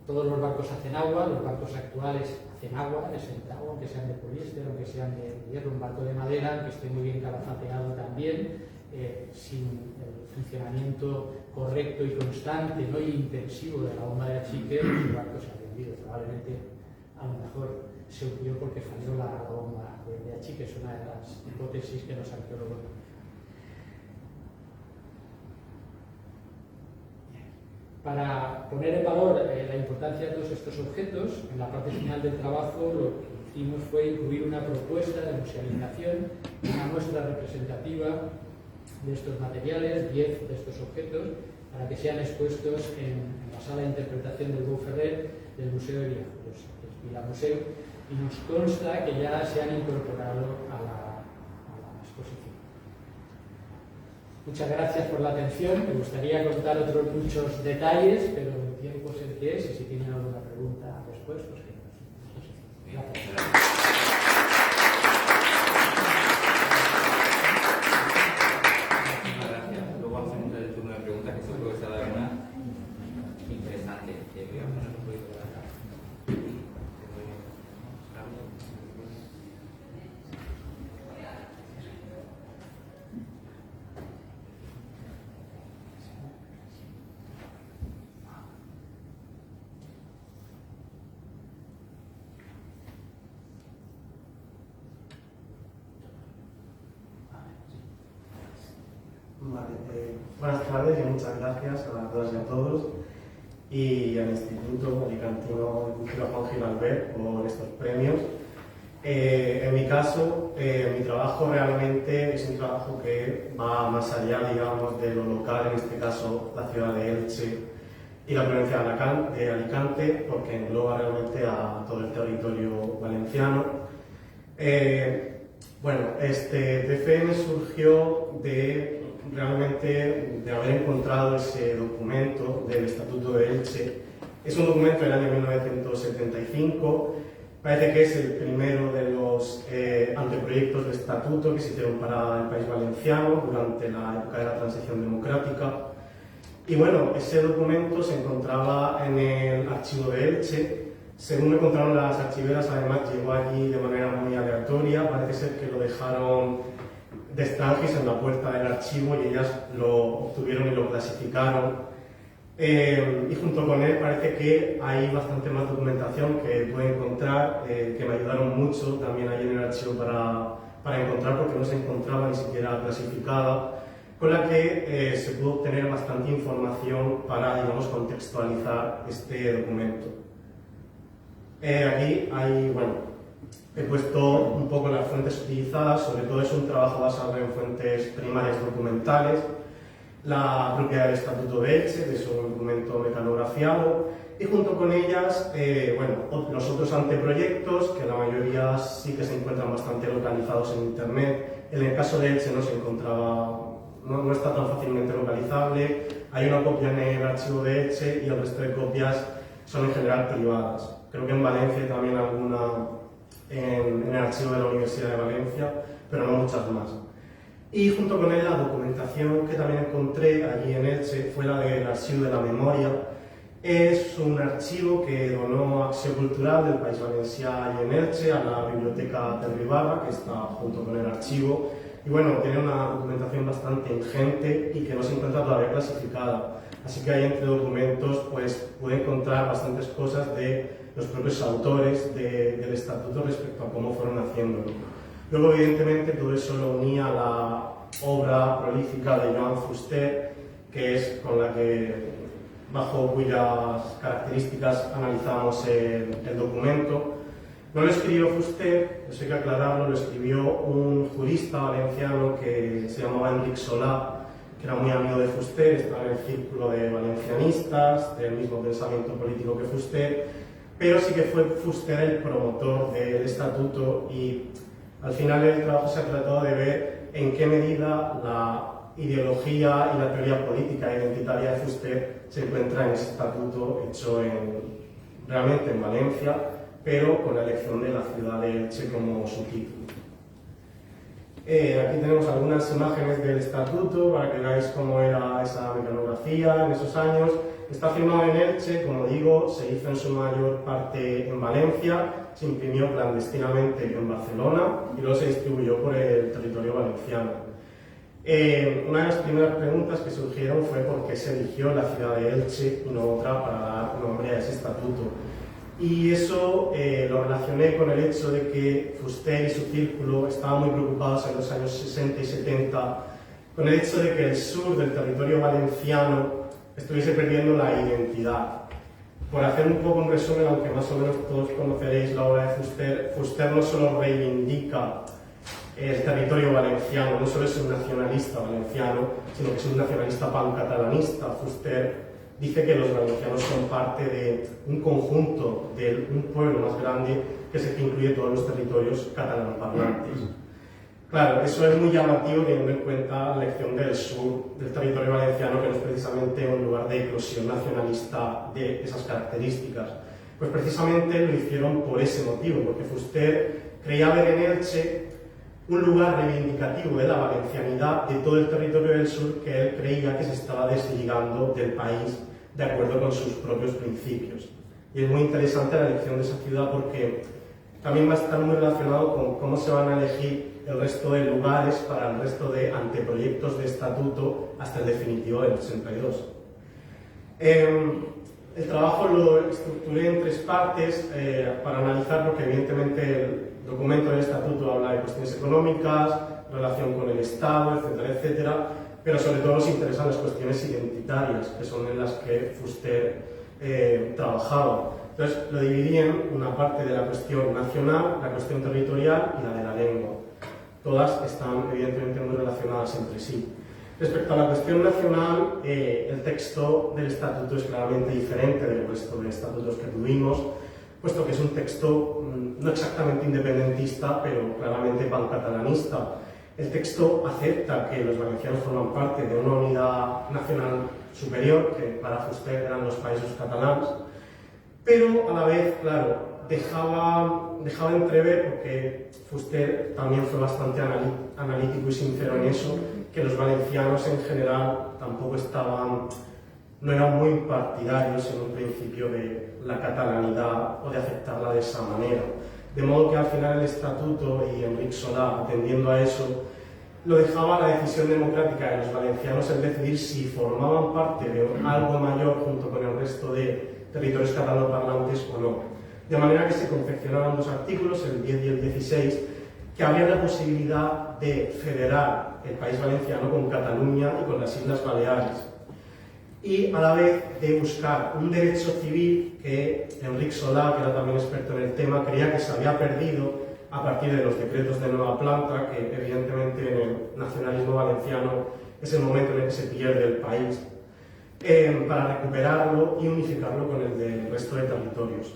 Todos los barcos hacen agua, los barcos actuales hacen agua, aunque sean de poliéster, aunque sean de hierro. Un barco de madera, que esté muy bien calafateado también, sin el funcionamiento correcto y constante, ¿no?, y intensivo de la bomba de Achique, el barco se habría hundido. Probablemente, a lo mejor, se hundió porque falló la bomba de Achique. Es una de las hipótesis que los arqueólogos dan. Para poner en valor la importancia de todos estos objetos, en la parte final del trabajo lo que hicimos fue incluir una propuesta de musealización, una muestra representativa de estos materiales, 10 de estos objetos, para que sean expuestos en la sala de interpretación del Bou Ferrer del Museo de Villajoyosa, que es Vilamuseo, y nos consta que ya se han incorporado a la exposición. Muchas gracias por la atención. Me gustaría contar otros muchos detalles, pero el tiempo es el que es, y si tienen alguna pregunta después, pues que nos gracias. Buenas tardes y muchas gracias a todas y a todos y al Instituto Alicantino Cultura Juan Gil Albert por estos premios. En mi caso, mi trabajo realmente es un trabajo que va más allá, digamos, de lo local, en este caso la ciudad de Elche y la provincia de Alicante, porque engloba realmente a todo el territorio valenciano. Bueno, este TFM surgió realmente de haber encontrado ese documento del Estatuto de Elche. Es un documento del año 1975, parece que es el primero de los anteproyectos de estatuto que se hicieron para el país valenciano durante la época de la transición democrática. Y bueno, ese documento se encontraba en el archivo de Elche. Según me contaron las archiveras, además llegó allí de manera muy aleatoria. Parece ser que lo dejaron de estanquis en la puerta del archivo y ellas lo obtuvieron y lo clasificaron. Y junto con él parece que hay bastante más documentación que pude encontrar, que me ayudaron mucho también allí en el archivo para encontrar, porque no se encontraba ni siquiera clasificada, con la que se pudo obtener bastante información para, digamos, contextualizar este documento. Aquí hay, bueno, he puesto un poco las fuentes utilizadas, sobre todo es un trabajo basado en fuentes primarias documentales, la propia del Estatuto de Elche, que es un documento mecanografiado, y junto con ellas, bueno, los otros anteproyectos, que la mayoría sí que se encuentran bastante localizados en Internet. En el caso de Elche no se encontraba, no está tan fácilmente localizable. Hay una copia en el archivo de Elche y el resto de copias son en general privadas. Creo que en Valencia hay también alguna en el archivo de la Universidad de Valencia, pero no muchas más. Y junto con él la documentación que también encontré allí en Elche fue la del Archivo de la Memoria. Es un archivo que donó Acción Cultural del País Valencià y en Elche a la Biblioteca de Ribarra, que está junto con el archivo. Y bueno, tiene una documentación bastante ingente y que no se encuentra todavía clasificada. Así que ahí entre documentos pues pude encontrar bastantes cosas de los propios autores del estatuto respecto a cómo fueron haciéndolo. Luego, evidentemente, todo eso lo unía a la obra prolífica de Joan Fuster, que es con la que, bajo cuyas características analizamos el documento. No lo escribió Fuster, eso hay que aclararlo, lo escribió un jurista valenciano que se llamaba Enric Solà, que era muy amigo de Fuster, estaba en el círculo de valencianistas, del mismo pensamiento político que Fuster, pero sí que fue Fuster el promotor del estatuto y al final del trabajo se ha tratado de ver en qué medida la ideología y la teoría política e identitaria de Fuster se encuentra en ese estatuto hecho realmente en Valencia, pero con la elección de la ciudad de Elche como su título. Aquí tenemos algunas imágenes del estatuto para que veáis cómo era esa mecanografía en esos años. Está firmado en Elche, como digo, se hizo en su mayor parte en Valencia, se imprimió clandestinamente en Barcelona y luego se distribuyó por el territorio valenciano. Una de las primeras preguntas que surgieron fue por qué se eligió la ciudad de Elche y no otra para dar nombre a ese estatuto. Y eso lo relacioné con el hecho de que Fuster y su círculo estaban muy preocupados en los años 60 y 70 con el hecho de que el sur del territorio valenciano estuviese perdiendo la identidad. Por hacer un poco un resumen, aunque más o menos todos conoceréis la obra de Fuster, Fuster no solo reivindica el territorio valenciano, no solo es un nacionalista valenciano, sino que es un nacionalista pancatalanista. Fuster dice que los valencianos son parte de un conjunto, de un pueblo más grande, que es el que incluye todos los territorios catalanoparlantes. Claro, eso es muy llamativo teniendo en cuenta la elección del sur del territorio valenciano, que no es precisamente un lugar de eclosión nacionalista de esas características. Pues precisamente lo hicieron por ese motivo, porque Fuster creía ver en Elche un lugar reivindicativo de la valencianidad de todo el territorio del sur que él creía que se estaba desligando del país de acuerdo con sus propios principios. Y es muy interesante la elección de esa ciudad porque también va a estar muy relacionado con cómo se van a elegir el resto de lugares para el resto de anteproyectos de estatuto hasta el definitivo del 82. El trabajo lo estructuré en tres partes para analizar, porque evidentemente el documento del estatuto habla de cuestiones económicas, relación con el Estado, etcétera, etcétera, pero sobre todo nos interesan las cuestiones identitarias, que son en las que Fuster trabajaba. Entonces lo dividí en una parte de la cuestión nacional, la cuestión territorial y la de la lengua. Todas están evidentemente muy relacionadas entre sí. Respecto a la cuestión nacional, el texto del estatuto es claramente diferente del resto de estatutos que tuvimos, puesto que es un texto no exactamente independentista, pero claramente pancatalanista. El texto acepta que los valencianos forman parte de una unidad nacional superior, que para Fuster eran los países catalans, pero a la vez, claro, dejaba entrever, porque Fuster también fue bastante analítico y sincero en eso, que los valencianos en general tampoco no eran muy partidarios en un principio de la catalanidad o de aceptarla de esa manera. De modo que al final el estatuto y Enric Solà, atendiendo a eso, lo dejaba a la decisión democrática de los valencianos en decidir si formaban parte de algo mayor junto con el resto de territorios catalanoparlantes o no. De manera que se confeccionaron dos artículos, el 10 y el 16, que abrían la posibilidad de federar el país valenciano con Cataluña y con las Islas Baleares, y a la vez de buscar un derecho civil que Enric Solà, que era también experto en el tema, creía que se había perdido a partir de los decretos de nueva planta, que evidentemente en el nacionalismo valenciano es el momento en el que se pierde el país, para recuperarlo y unificarlo con el del resto de territorios.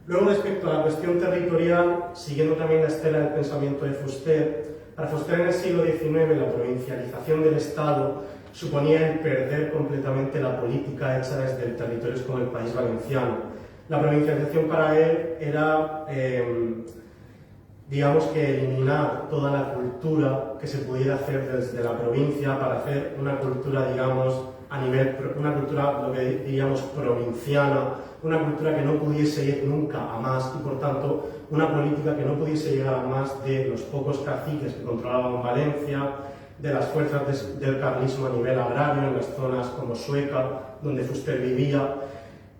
Luego, respecto a la cuestión territorial, siguiendo también la estela del pensamiento de Fuster, para Fuster en el siglo XIX la provincialización del Estado suponía el perder completamente la política hecha desde el territorio como el país valenciano. La provincialización para él era, digamos que eliminar toda la cultura que se pudiera hacer desde la provincia para hacer una cultura, digamos, una cultura, lo que diríamos, provinciana, una cultura que no pudiese ir nunca a más y, por tanto, una política que no pudiese llegar a más de los pocos caciques que controlaban Valencia, de las fuerzas del carlismo a nivel agrario en las zonas como Sueca, donde Fuster vivía,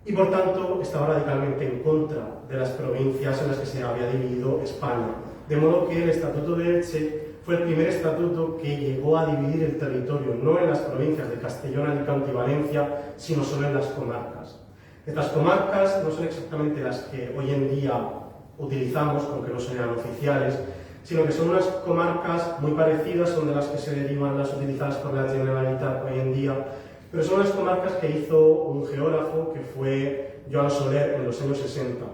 y por tanto estaba radicalmente en contra de las provincias en las que se había dividido España. De modo que el Estatuto de Elche fue el primer estatuto que llegó a dividir el territorio, no en las provincias de Castellón, Alicante y Valencia, sino solo en las comarcas. Estas comarcas no son exactamente las que hoy en día utilizamos, aunque no sean oficiales, sino que son unas comarcas muy parecidas, son de las que se derivan las utilizadas por la Generalitat hoy en día, pero son las comarcas que hizo un geógrafo que fue Joan Soler en los años 60.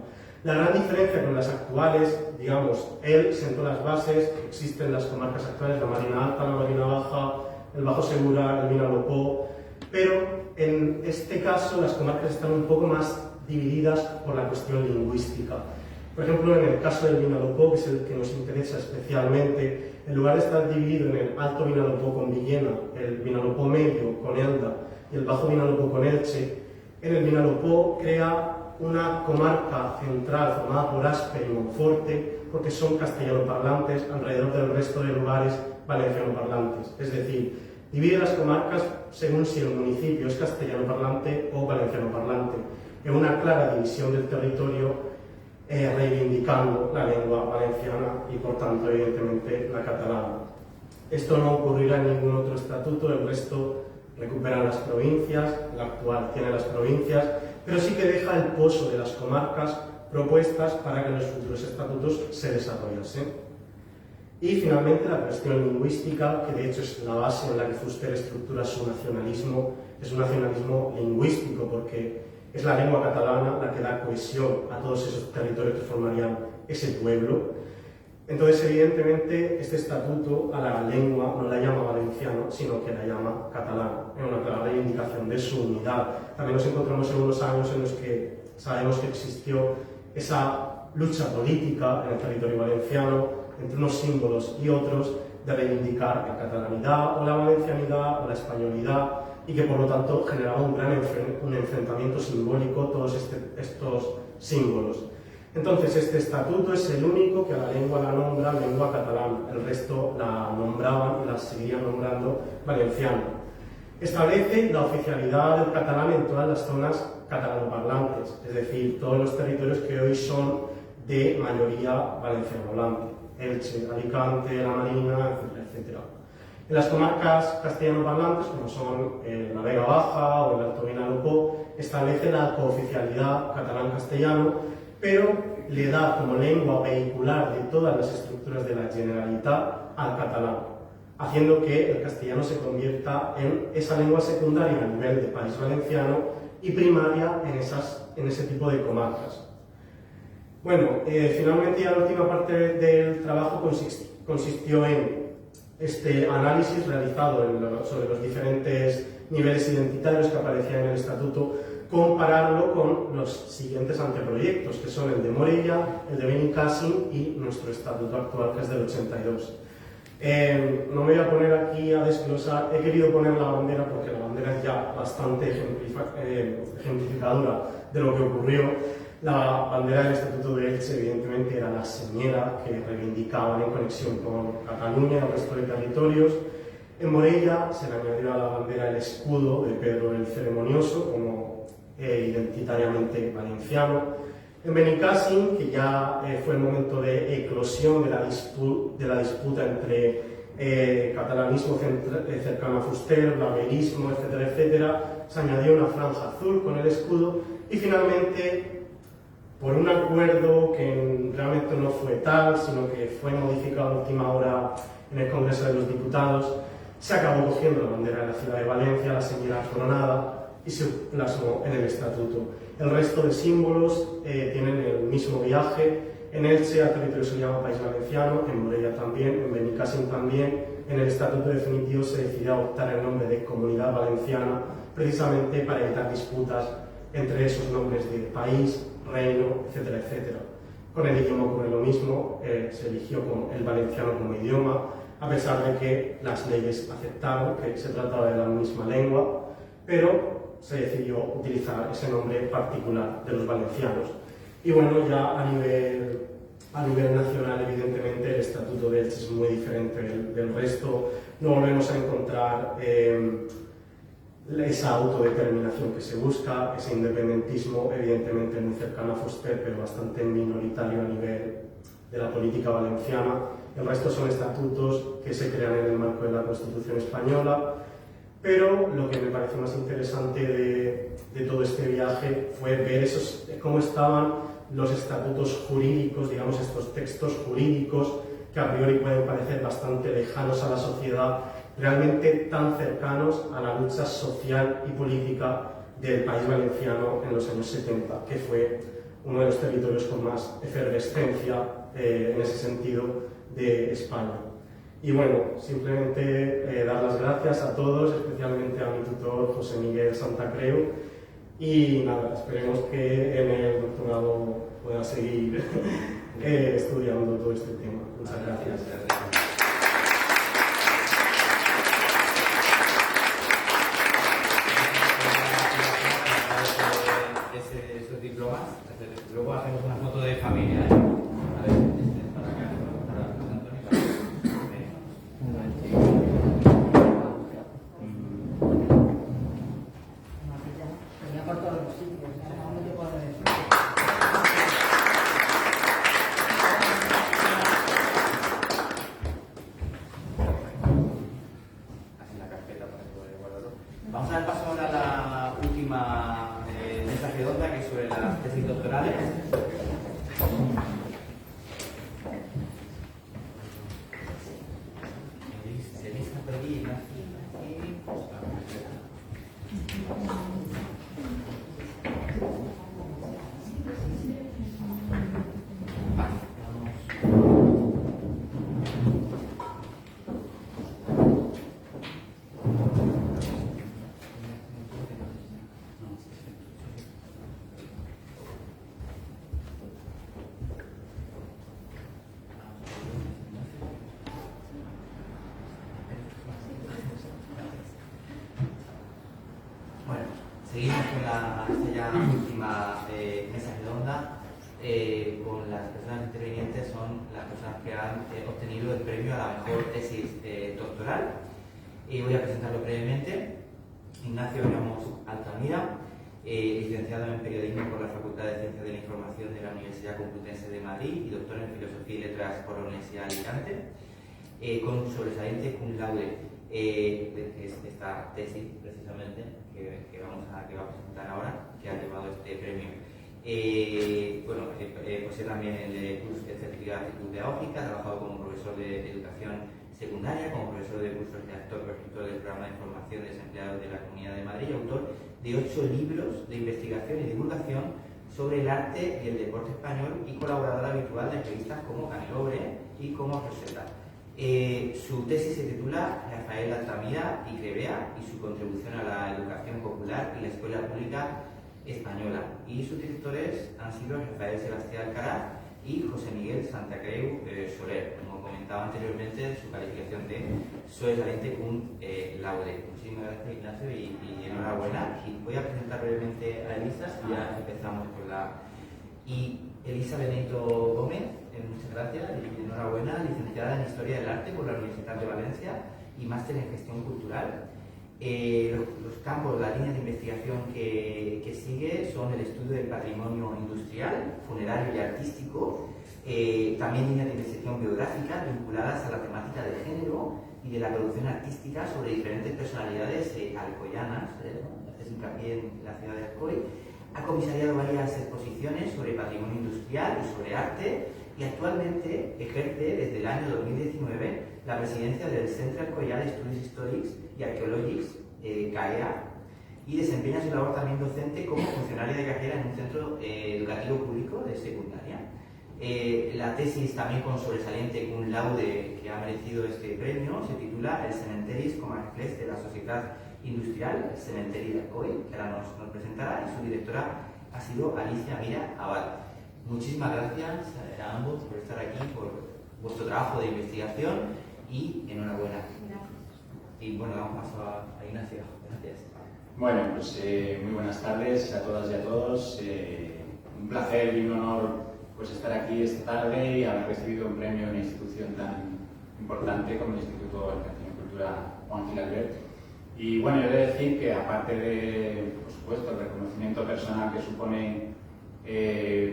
La gran diferencia con las actuales, digamos, él sentó las bases, existen las comarcas actuales, la Marina Alta, la Marina Baja, el Bajo Segura, el Vinalopó, pero en este caso las comarcas están un poco más divididas por la cuestión lingüística. Por ejemplo, en el caso del Vinalopó, que es el que nos interesa especialmente, en lugar de estar dividido en el Alto Vinalopó con Villena, el Vinalopó Medio con Elda y el Bajo Vinalopó con Elche, en el Vinalopó crea una comarca central formada por Aspe y Monforte, porque son castellanoparlantes alrededor del resto de lugares valencianoparlantes. Es decir, divide las comarcas según si el municipio es castellanoparlante o valencianoparlante, en una clara división del territorio, reivindicando la lengua valenciana y, por tanto, evidentemente, la catalana. Esto no ocurrirá en ningún otro estatuto, el resto recuperan las provincias, la actual tiene las provincias, pero sí que deja el pozo de las comarcas propuestas para que los futuros estatutos se desarrollasen. Y finalmente la cuestión lingüística, que de hecho es la base en la que Fuster estructura su nacionalismo, es un nacionalismo lingüístico porque es la lengua catalana la que da cohesión a todos esos territorios que formarían ese pueblo. Entonces, evidentemente, este estatuto a la lengua no la llama valenciano, sino que la llama catalana, en una clara reivindicación de su unidad. También nos encontramos en unos años en los que sabemos que existió esa lucha política en el territorio valenciano entre unos símbolos y otros de reivindicar la catalanidad o la valencianidad o la españolidad, y que por lo tanto generaba un gran enfrentamiento simbólico todos estos símbolos. Entonces, este estatuto es el único que a la lengua la nombra lengua catalana, el resto la nombraban y la seguían nombrando valenciana. Establece la oficialidad del catalán en todas las zonas catalanoparlantes, es decir, todos los territorios que hoy son de mayoría valencianohablante, Elche, Alicante, La Marina, etcétera, etcétera. En las comarcas castellanoparlantes, como son la Vega Baja o el Alto Vinalopó, establece la cooficialidad catalán-castellano, pero le da como lengua vehicular de todas las estructuras de la Generalitat al catalán, haciendo que el castellano se convierta en esa lengua secundaria a nivel de país valenciano y primaria en ese tipo de comarcas. Bueno, finalmente ya la última parte del trabajo consistió en este análisis realizado sobre los diferentes niveles identitarios que aparecían en el estatuto, compararlo con los siguientes anteproyectos, que son el de Morella, el de Benicàssim y nuestro estatuto actual, que es del 82. No me voy a poner aquí a desglosar, he querido poner la bandera porque la bandera es ya bastante ejemplificadora de lo que ocurrió. La bandera del Estatuto de Elche, evidentemente, era la señera que reivindicaban en conexión con Cataluña y el resto de territorios. En Morella se le añadió a la bandera el escudo de Pedro el Ceremonioso, como identitariamente valenciano. En Benicàssim, que ya fue el momento de eclosión de la disputa entre catalanismo cercano a Fuster, blaverismo, etcétera, etcétera, se añadió una franja azul con el escudo y finalmente, por un acuerdo que realmente no fue tal, sino que fue modificado a última hora en el Congreso de los Diputados, se acabó cogiendo la bandera de la ciudad de Valencia, la señera coronada, y se plasmó en el estatuto. El resto de símbolos tienen el mismo viaje. En Elche al territorio se llama País Valenciano, en Morella también, en Benicàssim también. En el estatuto definitivo se decidió adoptar el nombre de Comunidad Valenciana, precisamente para evitar disputas entre esos nombres de país, reino, etcétera, etcétera. Con el idioma ocurre lo mismo, se eligió el valenciano como idioma, a pesar de que las leyes aceptaron que se trataba de la misma lengua, pero se decidió utilizar ese nombre particular de los valencianos. Y bueno, ya a nivel nacional, evidentemente, el Estatuto de Elche es muy diferente del resto. No volvemos a encontrar esa autodeterminación que se busca, ese independentismo, evidentemente muy cercano a Fuster, pero bastante minoritario a nivel de la política valenciana. El resto son estatutos que se crean en el marco de la Constitución española, pero lo que me parece más interesante de todo este viaje fue ver cómo estaban los estatutos jurídicos, digamos, estos textos jurídicos que a priori pueden parecer bastante lejanos a la sociedad, realmente tan cercanos a la lucha social y política del país valenciano en los años 70, que fue uno de los territorios con más efervescencia en ese sentido de España. Y bueno, simplemente dar las gracias a todos, especialmente a mi tutor José Miguel Santacreu, y nada, esperemos que en el doctorado pueda seguir estudiando todo este tema. Muchas gracias. Esos diplomas luego hacemos una foto de familia, ¿eh? A ver, para acá, para Antonio. Un momentito. Por todos los sitios, no te puedo decir. Así la carpeta para poder guardarlo. Vamos a dar paso ahora a la última mesa redonda, que es sobre las tesis doctorales. Elisa Perdí, seguimos con esta ya última mesa redonda. Con las personas intervinientes son las personas que han obtenido el premio a la mejor tesis doctoral. Voy a presentarlo brevemente. Ignacio Ramos Altamira, licenciado en Periodismo por la Facultad de Ciencias de la Información de la Universidad Complutense de Madrid y doctor en Filosofía y Letras por la Universidad de Alicante, con un sobresaliente cum laude, que es esta tesis precisamente que va a presentar ahora, que ha llevado este premio. Posee también el certificado de actitud pedagógica, ha trabajado como profesor de educación secundaria, como profesor de cursos de actor, prescriptor del programa de formación de desempleados de la Comunidad de Madrid y autor de 8 libros de investigación y divulgación sobre el arte y el deporte español y colaborador habitual de revistas como Canelobre y como Rosetta. Su tesis se titula Rafael Altamira y Crebea y su contribución a la educación popular y la escuela pública española. Y sus directores han sido Rafael Sebastián Alcaraz y José Miguel Santacreu Soler. Como comentaba anteriormente, su calificación de sobresaliente cum laude. Muchísimas gracias, Ignacio, y enhorabuena. Y voy a presentar brevemente a Elisa y ya empezamos con la... Y Elisa Benito Gómez, muchas gracias y enhorabuena, licenciada en Historia del Arte por la Universidad de Valencia y máster en Gestión Cultural. Los campos, las líneas de investigación que sigue son el estudio del patrimonio industrial, funerario y artístico, también líneas de investigación biográficas vinculadas a la temática de género y de la producción artística sobre diferentes personalidades alcoyanas, haces hincapié en la ciudad de Alcoy. Ha comisariado varias exposiciones sobre patrimonio industrial y sobre arte y actualmente ejerce desde el año 2019 la presidencia del Centre Alcoyà Studies Històrics y Arqueològics, CAEA, y desempeña su labor también docente como funcionaria de carrera en un centro educativo público de secundaria. La tesis, también con sobresaliente cum laude, que ha merecido este premio, se titula El Cementeris com a reflex de la societat industrial, el Cementeri de Alcoy, que ahora nos presentará, y su directora ha sido Alicia Mira Abad. Muchísimas gracias a ambos por estar aquí, por vuestro trabajo de investigación y enhorabuena. Y bueno, damos paso a Ignacio. Gracias. Bueno, pues muy buenas tardes a todas y a todos. Un placer y un honor pues estar aquí esta tarde y haber recibido un premio en una institución tan importante como el Instituto de Educación y Cultura Juan Gil Albert. Y bueno, yo he de decir que aparte de, por supuesto, el reconocimiento personal que supone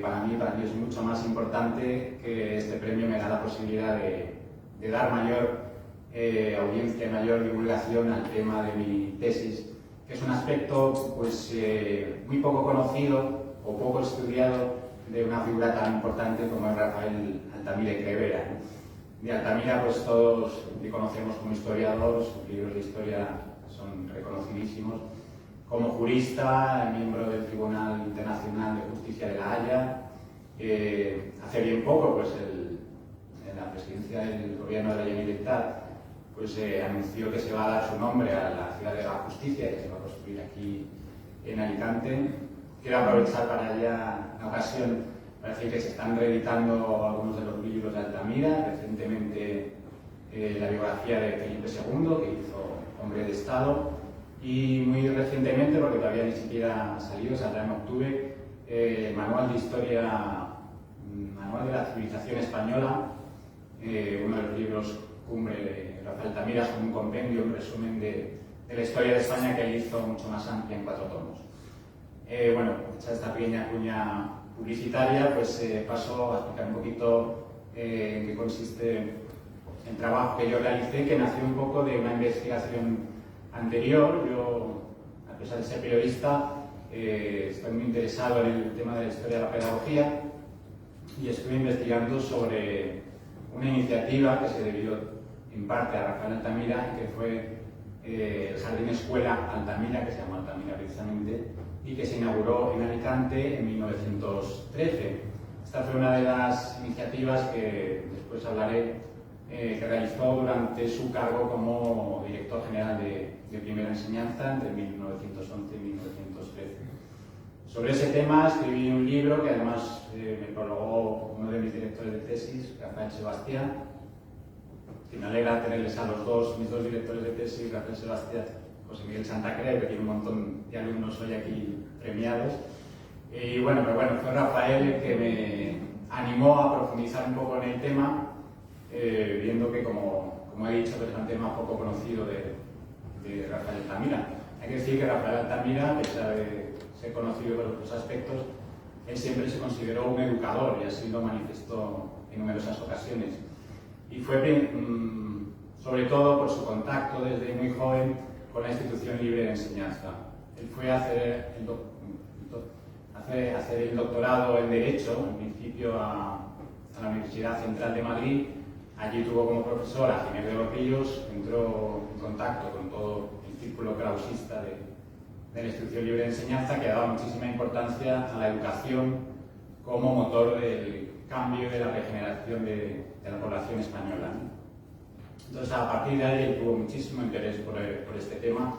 para mí es mucho más importante que este premio me da la posibilidad de dar mayor audiencia, mayor divulgación al tema de mi tesis, que es un aspecto pues muy poco conocido o poco estudiado de una figura tan importante como es Rafael Altamira y Crebea. De Altamira pues todos le conocemos como historiador, sus libros de historia son reconocidísimos. Como jurista, miembro del Tribunal Internacional de Justicia de La Haya, hace bien poco, pues en la presidencia del Gobierno de la Generalitat, pues anunció que se va a dar su nombre a la Ciudad de la Justicia, que se va a construir aquí en Alicante. Quiero aprovechar para ya una ocasión para decir que se están reeditando algunos de los libros de Altamira, recientemente la biografía de Felipe II, que hizo Hombre de Estado, y muy recientemente, porque todavía ni siquiera ha salido, saldrá en octubre, Manual de Historia, Manual de la Civilización Española, uno de los libros cumbre de Rafael Tamiras, con un compendio, un resumen de la historia de España que él hizo mucho más amplia en 4 tomos. Bueno, hecha esta pequeña cuña publicitaria, pues paso a explicar un poquito en qué consiste el trabajo que yo realicé, que nació un poco de una investigación anterior. Yo, a pesar de ser periodista, estoy muy interesado en el tema de la historia de la pedagogía y estuve investigando sobre una iniciativa que se debió en parte a Rafael Altamira, que fue el Jardín Escuela Altamira, que se llama Altamira precisamente, y que se inauguró en Alicante en 1913. Esta fue una de las iniciativas que después hablaré, que realizó durante su cargo como director general de primera enseñanza entre 1911 y 1913. Sobre ese tema escribí un libro que además me prologó uno de mis directores de tesis, Rafael Sebastián, que me alegra tenerles a los dos, mis 2 directores de tesis, Rafael Sebastián, José Miguel Santacreu, que tiene un montón de alumnos hoy aquí premiados. Y bueno, fue Rafael el que me animó a profundizar un poco en el tema, viendo que, como he dicho, que es un tema poco conocido de Rafael Altamira. Hay que decir que Rafael Altamira, a pesar de ser conocido por otros aspectos, él siempre se consideró un educador y así lo manifestó en numerosas ocasiones. Y fue sobre todo por su contacto desde muy joven con la institución libre de enseñanza. Él fue a hacer el doctorado en Derecho, en principio a la Universidad Central de Madrid. Allí tuvo como profesor a Ginés de los Ríos, entró en contacto con todo el círculo clausista de la institución libre de enseñanza, que daba muchísima importancia a la educación como motor del cambio y de la regeneración de la población española, ¿no? Entonces, a partir de ahí, él tuvo muchísimo interés por este tema.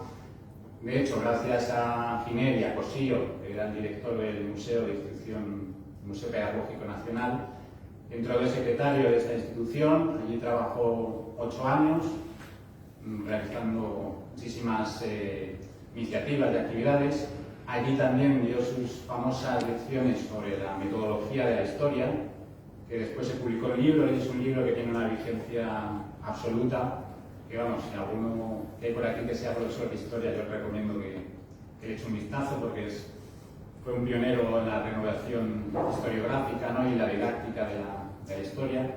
De hecho, gracias a Ginés y a Cosío, que era el director del Museo Pedagógico Nacional, entró de secretario de esta institución. Allí trabajó 8 años, realizando muchísimas iniciativas y actividades. Allí también dio sus famosas lecciones sobre la metodología de la historia, que después se publicó el libro, y es un libro que tiene una vigencia absoluta, que vamos, si alguno que hay por aquí que sea profesor de historia, yo os recomiendo que le eche un vistazo, porque fue un pionero en la renovación historiográfica, ¿no?, y la didáctica de la historia.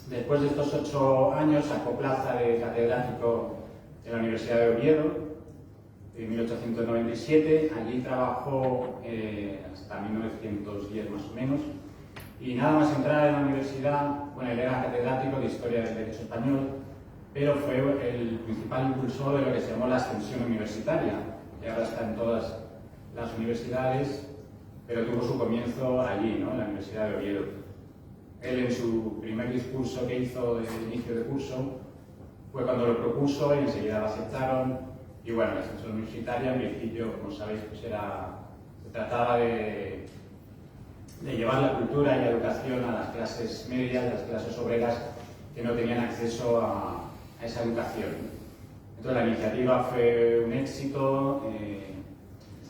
Después de estos 8 años sacó plaza de catedrático en la Universidad de Oviedo, en 1897, allí trabajó hasta 1910 más o menos, y nada más entrar en la universidad, bueno, él era catedrático de Historia del Derecho Español, pero fue el principal impulsor de lo que se llamó la extensión universitaria, que ahora está en todas las universidades, pero tuvo su comienzo allí, ¿no?, en la Universidad de Oviedo. Él, en su primer discurso que hizo de inicio de curso, fue cuando lo propuso y enseguida lo aceptaron. Y bueno, la extensión universitaria, en principio, como sabéis, pues se trataba de llevar la cultura y la educación a las clases medias, las clases obreras que no tenían acceso a esa educación. Entonces la iniciativa fue un éxito,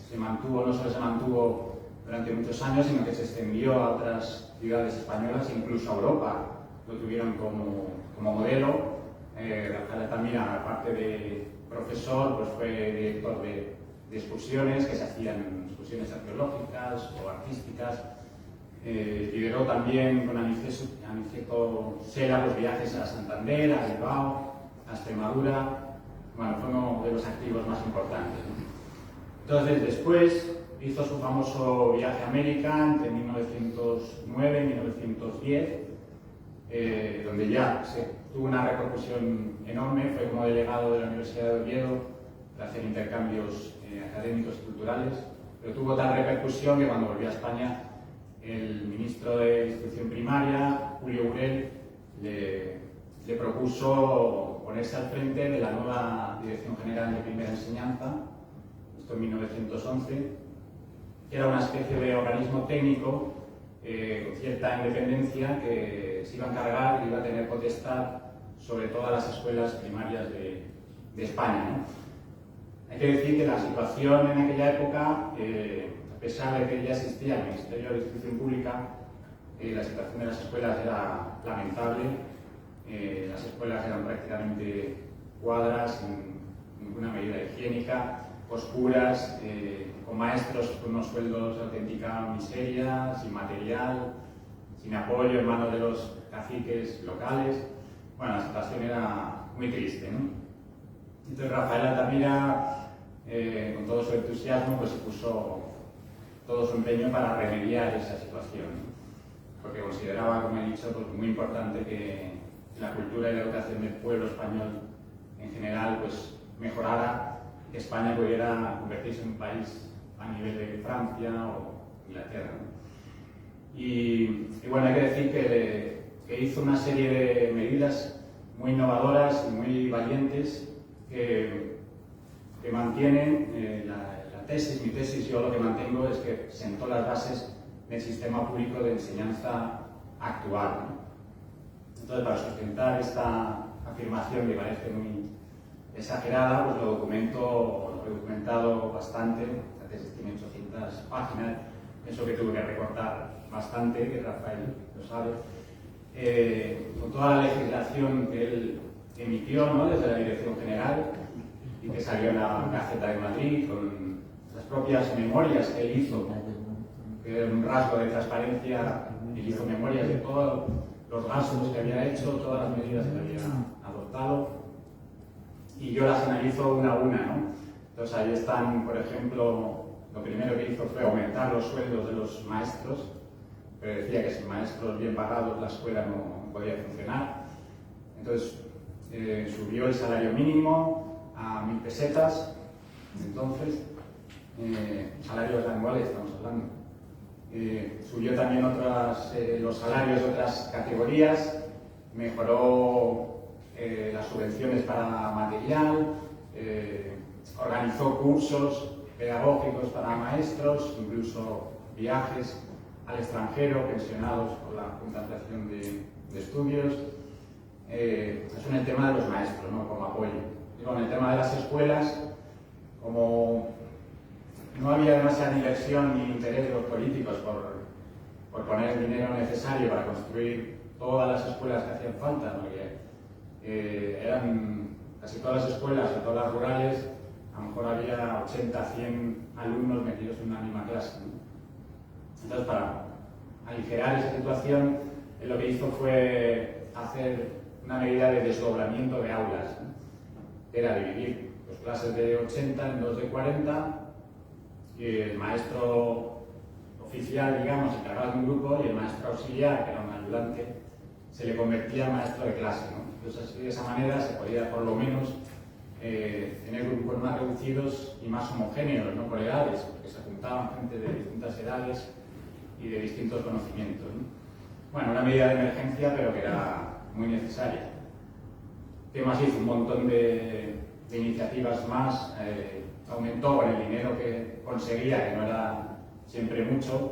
se mantuvo, no solo se mantuvo durante muchos años, sino que se extendió a otras ciudades españolas, incluso a Europa. Lo tuvieron como modelo. Rafael Altamira, aparte de profesor, pues fue director de excursiones, que se hacían excursiones arqueológicas o artísticas. Lideró también con Aniceto Sera los viajes a Santander, a Bilbao, a Extremadura. Bueno, fue uno de los activos más importantes. Entonces, después hizo su famoso viaje a América entre 1909 y 1910, donde ya tuvo una repercusión enorme. Fue como delegado de la Universidad de Oviedo para hacer intercambios académicos y culturales, pero tuvo tal repercusión que cuando volvió a España, el ministro de Instrucción Primaria, Julio Urell, le propuso ponerse al frente de la nueva Dirección General de Primera Enseñanza, esto en 1911, que era una especie de organismo técnico con cierta independencia, que se iba a encargar y iba a tener potestad sobre todas las escuelas primarias de España, ¿no? Hay que decir que la situación en aquella época, pesar de que ya existía el Ministerio de Instrucción Pública, la situación de las escuelas era lamentable. Las escuelas eran prácticamente cuadras, sin ninguna medida higiénica, oscuras, con maestros con unos sueldos de auténtica miseria, sin material, sin apoyo en manos de los caciques locales. Bueno, la situación era muy triste, ¿no? Entonces Rafael Altamira, con todo su entusiasmo, pues se puso todo su empeño para remediar esa situación, ¿no? Porque consideraba, como he dicho, pues muy importante que la cultura y la educación del pueblo español en general pues mejorara, que España pudiera convertirse en un país a nivel de Francia o Inglaterra, ¿no? Y bueno, hay que decir que hizo una serie de medidas muy innovadoras y muy valientes que mantienen la tesis. Mi tesis, yo lo que mantengo es que sentó las bases del sistema público de enseñanza actual, ¿no? Entonces, para sustentar esta afirmación que parece muy exagerada, pues lo he documentado bastante. La tesis tiene 800 páginas, eso que tuve que recortar bastante, que Rafael lo sabe, con toda la legislación que él emitió, ¿no?, desde la Dirección General y que salió en la Gaceta de Madrid, con las propias memorias que él hizo, que era un rasgo de transparencia. Él hizo memorias de todos los gastos que había hecho, todas las medidas que había adoptado, y yo las analizo una a una, ¿no? Entonces ahí están, por ejemplo, lo primero que hizo fue aumentar los sueldos de los maestros, pero decía que sin maestros bien pagados la escuela no podía funcionar. Entonces subió el salario mínimo a 1.000 pesetas, entonces, salarios anuales estamos hablando. Subió también los salarios de otras categorías, mejoró las subvenciones para material, organizó cursos pedagógicos para maestros, incluso viajes al extranjero pensionados por la Concentración de Estudios. Eso en el tema de los maestros, ¿no?, como apoyo. Y con el tema de las escuelas, como no había demasiada inversión ni interés de los políticos por poner el dinero necesario para construir todas las escuelas que hacían falta, porque eran casi todas las escuelas, y todas las rurales, a lo mejor había 80, 100 alumnos metidos en una misma clase, ¿no? Entonces, para aligerar esa situación, él lo que hizo fue hacer una medida de desdoblamiento de aulas, ¿no? Era dividir las clases de 80 en 2 de 40, y el maestro oficial, digamos, se encargaba de un grupo, y el maestro auxiliar, que era un ayudante, se le convertía en maestro de clase, ¿no? Entonces, de esa manera se podía, por lo menos, tener grupos más reducidos y más homogéneos, ¿no?, por edades, porque se juntaban gente de distintas edades y de distintos conocimientos, ¿no? Bueno, una medida de emergencia, pero que era muy necesaria. ¿Qué más hizo? Un montón de iniciativas más. Aumentó con el dinero que conseguía, que no era siempre mucho,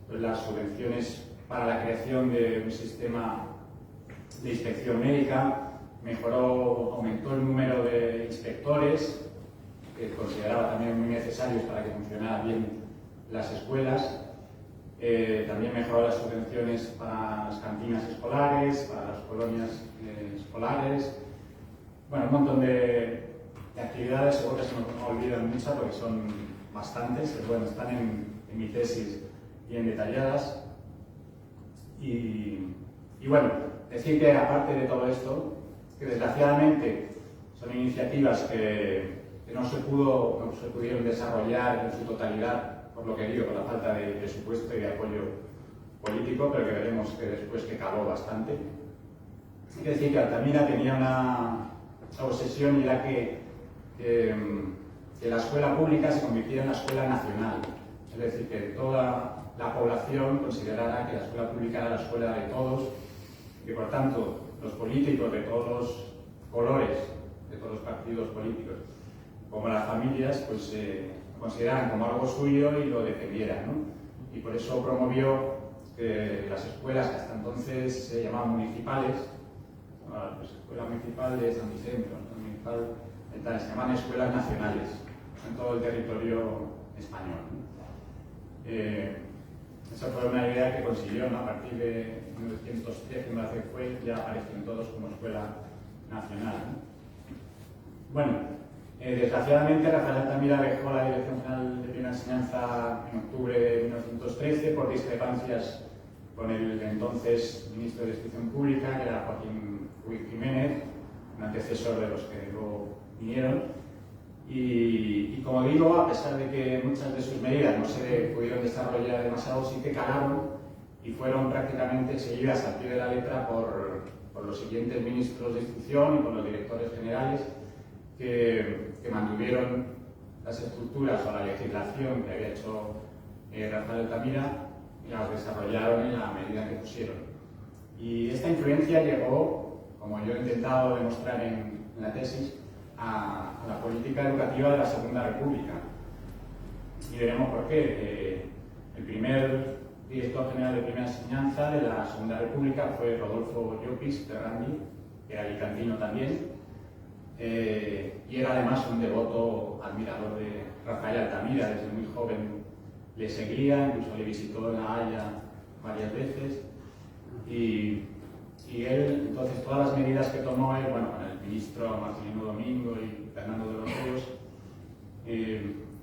pues las subvenciones para la creación de un sistema de inspección médica, aumentó el número de inspectores, que consideraba también muy necesarios para que funcionaran bien las escuelas. También mejoró las subvenciones para las cantinas escolares, para las colonias escolares. Bueno, un montón de actividades, seguro que se nos olvidan muchas porque son bastantes, pero bueno, están en mi tesis bien detalladas. Y bueno, decir que aparte de todo esto, que desgraciadamente son iniciativas que no se pudieron desarrollar en su totalidad, por lo que digo, por la falta de presupuesto y de apoyo político, pero que veremos que después que caló bastante. Hay que decir que Altamira tenía una obsesión, y era que la escuela pública se convirtiera en la escuela nacional. Es decir, que toda la población considerara que la escuela pública era la escuela de todos, y que por tanto los políticos de todos los colores, de todos los partidos políticos, como las familias, pues lo consideraran como algo suyo y lo defendieran, ¿no? Y por eso promovió que las escuelas que hasta entonces se llamaban municipales, pues Escuela Municipal de San Vicente, se llaman escuelas nacionales en todo el territorio español, ¿no? Esa fue una idea que consiguieron a partir de 1910, que me parece que fue, ya aparecieron todos como escuela nacional, ¿no? Bueno, desgraciadamente Rafael Altamira dejó la Dirección General de Primera Enseñanza en octubre de 1913 por discrepancias con el entonces ministro de Instrucción Pública, que era Joaquín Jiménez, un antecesor de los que luego vinieron. Y como digo, a pesar de que muchas de sus medidas no se pudieron desarrollar demasiado, sí que calaron y fueron prácticamente seguidas al pie de la letra por los siguientes ministros de instrucción y por los directores generales que mantuvieron las estructuras o la legislación que había hecho Rafael Altamira y las desarrollaron en la medida que pusieron. Y esta influencia llegó, como yo he intentado demostrar en la tesis, a la política educativa de la Segunda República. Y veremos por qué. El primer director general de Primera Enseñanza de la Segunda República fue Rodolfo Llopis Ferrandi, que era alicantino también, y era además un devoto admirador de Rafael Altamira. Desde muy joven le seguía, incluso le visitó en La Haya varias veces, y él, entonces, todas las medidas que tomó él, bueno, con el ministro Marcelino Domingo y Fernando de los Ríos,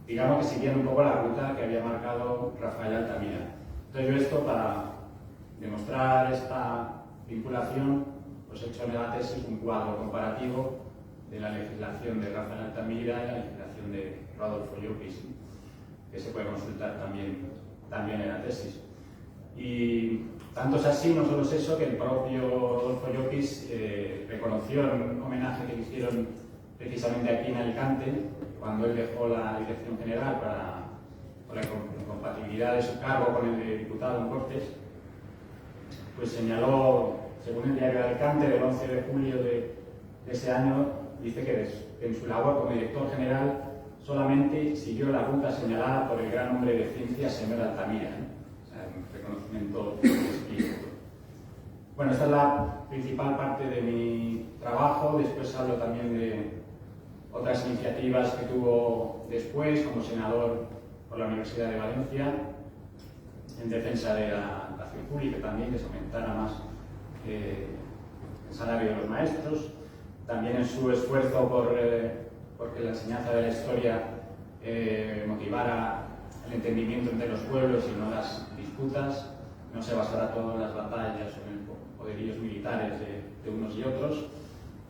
digamos que siguieron un poco la ruta que había marcado Rafael Altamira. Entonces yo esto, para demostrar esta vinculación, pues he hecho en la tesis un cuadro comparativo de la legislación de Rafael Altamira y la legislación de Rodolfo Llopis, que se puede consultar también en la tesis. Y tanto es así, no solo es eso, que el propio Rodolfo Llopis reconoció en un homenaje que le hicieron precisamente aquí en Alicante, cuando él dejó la dirección general por la incompatibilidad de su cargo con el de diputado en Cortes, pues señaló, según el diario de Alicante, del 11 de julio de ese año, dice que en su labor como director general solamente siguió la ruta señalada por el gran hombre de ciencia, señor Altamira, o sea, un reconocimiento explícito. Bueno, esta es la principal parte de mi trabajo. Después hablo también de otras iniciativas que tuvo después como senador por la Universidad de Valencia, en defensa de la educación pública también, que se aumentara más el salario de los maestros, también en su esfuerzo porque la enseñanza de la historia motivara el entendimiento entre los pueblos y no las disputas, no se basara todo en las batallas o en poderíos militares de unos y otros,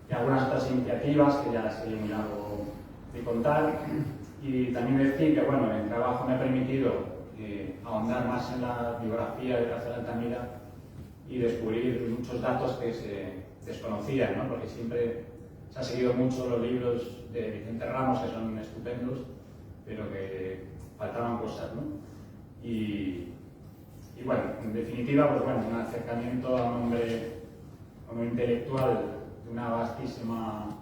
y algunas otras iniciativas que ya sería muy largo de contar. Y también decir que, bueno, el trabajo me ha permitido ahondar más en la biografía de Rafael Altamira y descubrir muchos datos que se desconocían, ¿no? Porque siempre se ha seguido mucho los libros de Vicente Ramos, que son estupendos, pero que faltaban cosas, ¿no? Y bueno, en definitiva, pues bueno, un acercamiento a un hombre como intelectual de una vastísima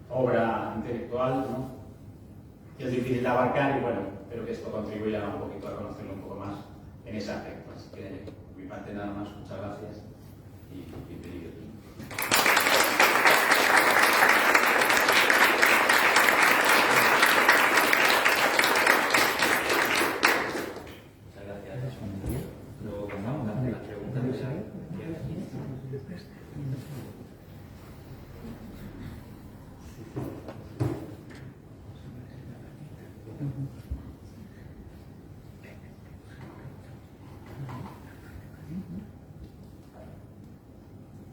obra intelectual, ¿no? Que es difícil de abarcar y bueno, espero que esto contribuya un poquito a conocerlo un poco más en ese aspecto. Así que de mi parte nada más, muchas gracias y bienvenido. Muchas gracias. Luego pasamos a las preguntas.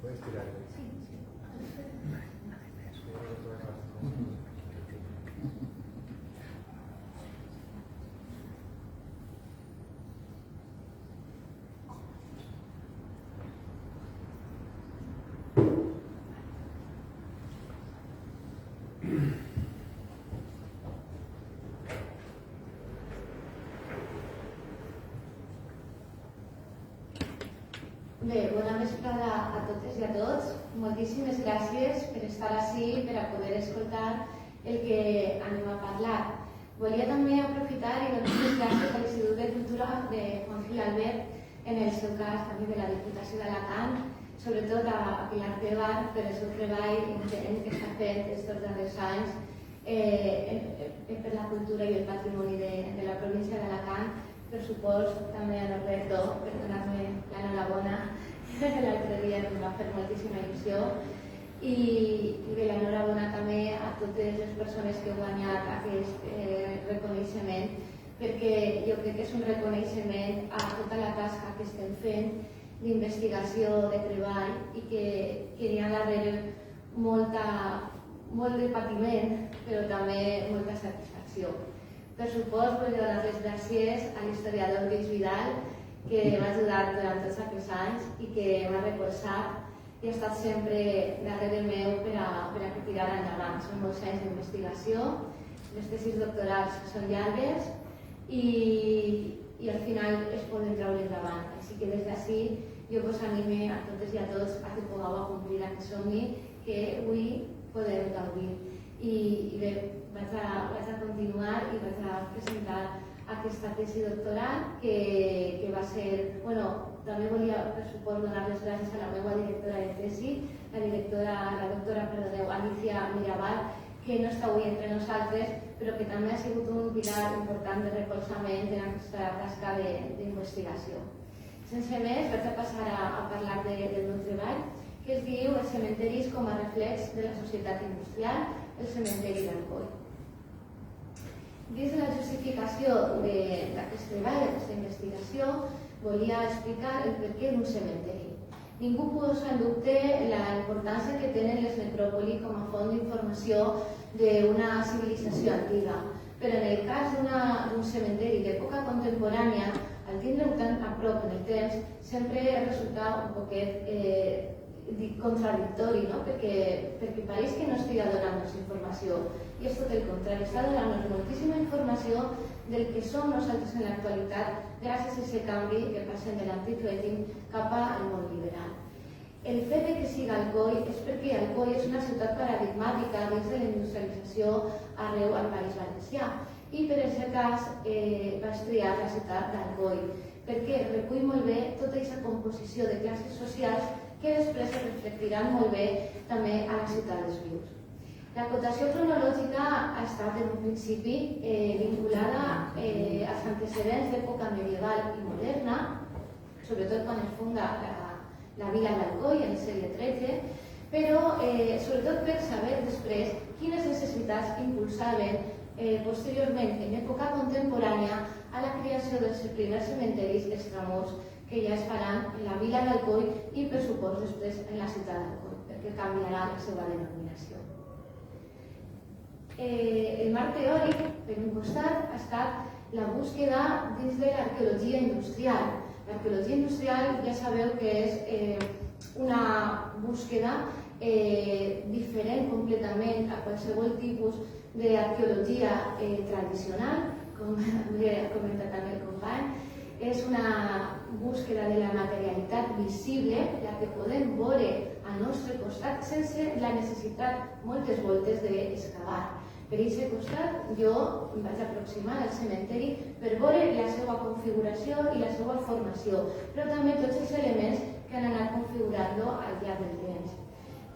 Puedes tirar. Bé, bona vesprada a totes i a tots. Moltíssimes gràcies per estar ací, per a poder escoltar el que anem a parlar. Volia també aprofitar i donar les gràcies a l'Institut de Cultura de Juan Gil Albert, en el seu cas també de la Diputació d'Alacant, sobretot a Pilar Tebar per el seu treball ingent que està fent aquests darrers anys per la cultura i el patrimoni de la província d'Alacant, per supost, també a Norberto, per donar-me l'enhorabona. L'altre dia em va fer moltíssima il·lusió. I bé, l'enhorabona també a totes les persones que heu guanyat aquest reconeixement, perquè jo crec que és un reconeixement a tota la tasca que estem fent d'investigació, de treball, i que hi ha darrere molt de patiment, però també molta satisfacció. Per supost, vull donar les gràcies a l'historiador Lluís Vidal, que m'ha ajudat durant tots aquests anys i que m'ha recolzat i ha estat sempre darrere meu per a tirar endavant. Són molts anys d'investigació, les tesis doctorals són llargues i al final es poden treure endavant. Així que des d'ací jo us anime a totes i a tots a que pugueu complir aquest somni que avui podem gaudir. I bé, vaig a continuar i vaig a presentar aquesta tesi doctoral que va ser... També volia, per supost, donar les gràcies a la meva directora de tesi, la doctora Alicia Mirabal, que no està avui entre nosaltres, però que també ha sigut un pilar important de recolzament en aquesta tasca d'investigació. Sense més, vaig a passar a parlar del meu treball, que es diu Els cementeris com a reflex de la societat industrial, el cementeri d'Alcoi. Dins de la justificació d'aquest treball, d'aquesta investigació, volia explicar el perquè d'un cementeri. Ningú posa en dubte la importància que tenen les necròpolis com a font d'informació d'una civilització antiga, però en el cas d'un cementeri d'època contemporània, al tindre-ho tan a prop en el temps, sempre resulta un poquet contradictori, perquè pareix que no estigui donant-nos informació, i és tot el contrari, està donant-nos moltíssima informació del que som nosaltres en l'actualitat gràcies a aquest canvi que passem de l'antic règim cap al món liberal. El fet que sigui Alcoi és perquè Alcoi és una ciutat paradigmàtica dins de la industrialització arreu al País Valencià, i per aquest cas vaig triar la ciutat d'Alcoi, perquè recull molt bé tota aquesta composició de classes socials que després es reflectiran molt bé també a la ciutat dels Vius. La cotació cronològica ha estat en un principi vinculada als antecedents d'època medieval i moderna, sobretot quan es funda la vila d'Alcoi en el segle XIII, però sobretot per saber després quines necessitats impulsaven posteriorment en època contemporània a la creació dels primers cementeris extramurs que ja es faran en la vila d'Alcoi i, per supost, després en la ciutat d'Alcoi, perquè canviarà la seva denominació. El marc teòric, per un costat, ha estat la búsqueda dins de l'arqueologia industrial. L'arqueologia industrial ja sabeu que és una búsqueda diferent completament a qualsevol tipus d'arqueologia tradicional, com ha comentat també el company. És una búsqueda de la materialitat visible, la que podem veure al nostre costat sense la necessitat moltes voltes d'excavar. Per aquest costat jo em vaig aproximar al cementeri per veure la seva configuració i la seva formació, però també tots els elements que han anat configurant-lo al llarg del temps.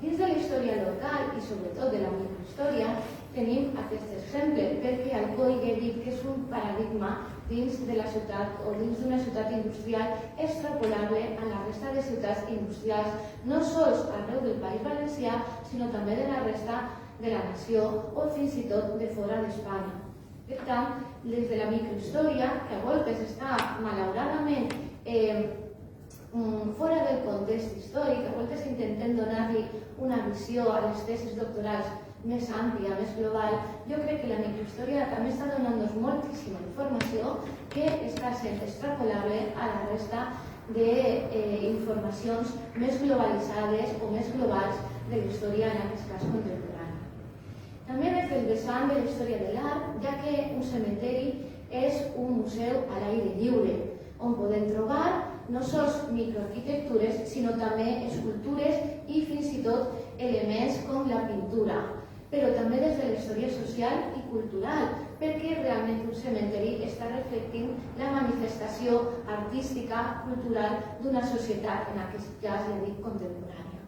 Dins de la història local i sobretot de la microhistòria tenim aquest exemple, perquè Alcoi ja he dit que és un paradigma dins de la ciutat o dins d'una ciutat industrial extrapolable a la resta de ciutats industrials, no sols arreu del País Valencià, sinó també de la resta de la nació o fins i tot de fora d'Espanya. Per tant, des de la microhistòria, que a voltes està malauradament fora del context històric, a voltes intentem donar-li una visió a les tesis doctorals més àmplia, més global, jo crec que la microhistòria també està donant-nos moltíssima informació que està sent extrapolable a la resta d'informacions més globalitzades o més globals de la història, en aquest cas contemporània. També des del vessant de la història de l'art, ja que un cementeri és un museu a l'aire lliure, on podem trobar no sols microarquitectures, sinó també escultures i fins i tot elements com la pintura, però també des de la història social i cultural, perquè realment un cementeri està reflectint la manifestació artística, cultural d'una societat, en aquest cas ja dic contemporània.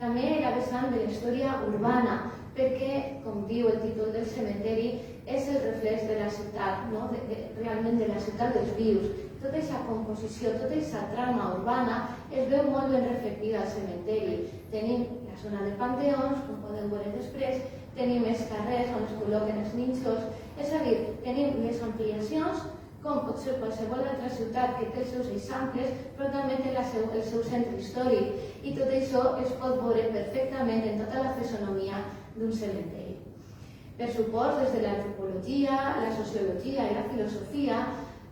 També la vessant de la història urbana, perquè, com diu el títol del cementeri, és el reflex de la ciutat, no? Realment de la ciutat dels vius. Tota aquesta composició, tota aquesta trama urbana es veu molt ben reflectida al cementeri. Tenim la zona de panteons, com podeu veure després, tenim els carrers on es col·loquen els nínxols, és a dir, tenim les ampliacions, com pot ser qualsevol altra ciutat que té els seus eixamples, però també té el seu centre històric. I tot això es pot veure perfectament en tota la fisonomia d'un cementeri. Per supost, des de l'antropologia, la sociologia i la filosofia,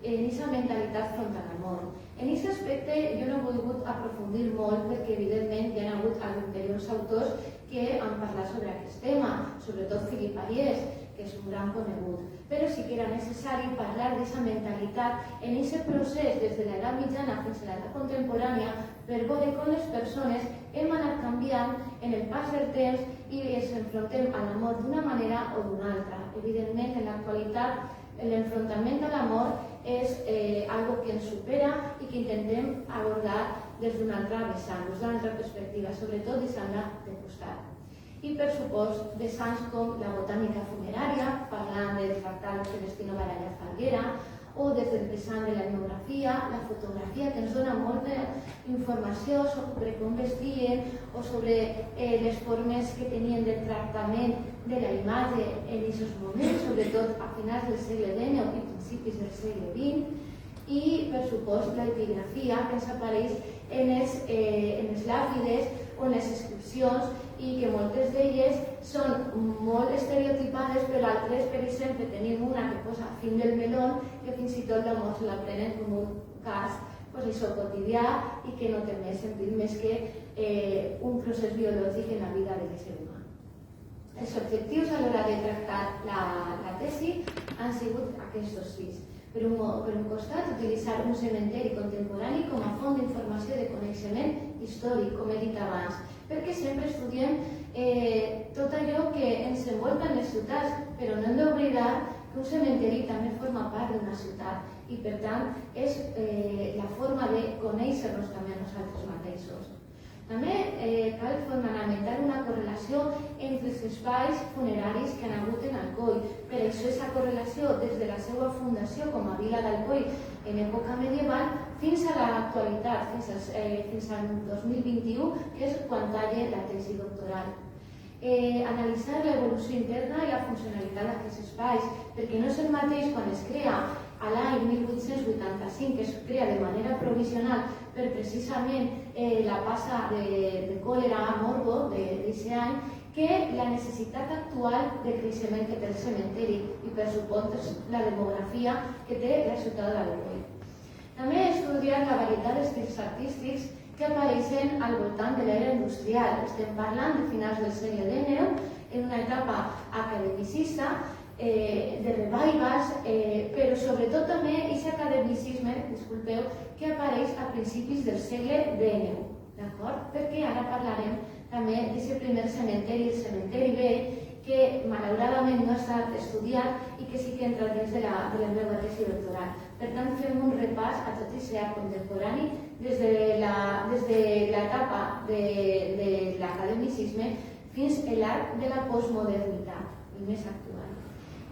en aquesta mentalitat front a la mort. En aquest aspecte jo no he volgut aprofundir molt perquè evidentment hi ha hagut anteriors autors que han parlat sobre aquest tema, sobretot Philippe Ariès, que és un gran conegut. Però sí que era necessari parlar d'aquesta mentalitat en aquest procés des de l'edat mitjana fins a l'edat contemporània per veure com les persones hem anat canviant en el pas del temps i ens enfrontem a la mort d'una manera o d'una altra. Evidentment, en l'actualitat, l'enfrontament a la mort és algo que ens supera i que intentem abordar des d'una altra vessant, des d'una altra perspectiva, sobretot deixant-la de costat. I, per supost, vessants com la botànica funerària, parlant del tractat de Celestino Baralla Falguera, o des del vessant de l'etnografia, la fotografia, que ens dona molta informació sobre com vestien o sobre les formes que tenien de tractament de la imatge en aquests moments, sobretot a finals del segle XIX i principis del segle XX, i, per supost, l'epigrafia que ens apareix en les làpides o en les inscripcions i que moltes d'elles són molt estereotipades, però altres, per exemple, tenim una que posa fin del melón, que fins i tot la mort se la prenen com un cas quotidià i que no té més sentit més que un procés biològic en la vida de l'ésser humà. Els objectius a l'hora de tractar la tesi han sigut aquests sis. Per un costat, utilitzar un cementeri contemporani com a font d'informació de coneixement històric, com he dit abans, perquè sempre estudiem tot allò que ens envolta en les ciutats, però no hem d'oblidar que un cementeri també forma part d'una ciutat i, per tant, és la forma de conèixer-nos també a nosaltres mateixos. També cal fonamentar una correlació entre els espais funeraris que han hagut en Alcoi. Per això, aquesta correlació des de la seva fundació com a vila d'Alcoi en època medieval fins a l'actualitat, fins al 2021, que és quan talla la tesi doctoral. Analitzar l'evolució interna i la funcionalitat d'aquests espais, perquè no és el mateix quan es crea a l'any 1885, que es crea de manera provisional per precisament la passa de còlera a morbo d'aquest any, que la necessitat actual de creixement que té el cementeri i, per supost, la demografia que té la ciutat d'Alcoi. També he estudiat la varietat d'estils artístics que apareixen al voltant de l'era industrial. Estem parlant de finals del segle XIX, en una etapa academicista, de revivals, però sobretot també aquest academicisme, disculpeu, que apareix a principis del segle XIX, d'acord? Perquè ara parlarem també d'aquest primer cementeri, el cementeri vell, que malauradament no ha estat estudiat i que sí que entra dins de la meva tesi doctoral. Per tant, fem un repàs a tot aquest art contemporani des de l'etapa de l'academicisme fins a l'art de la postmodernitat, el més actual.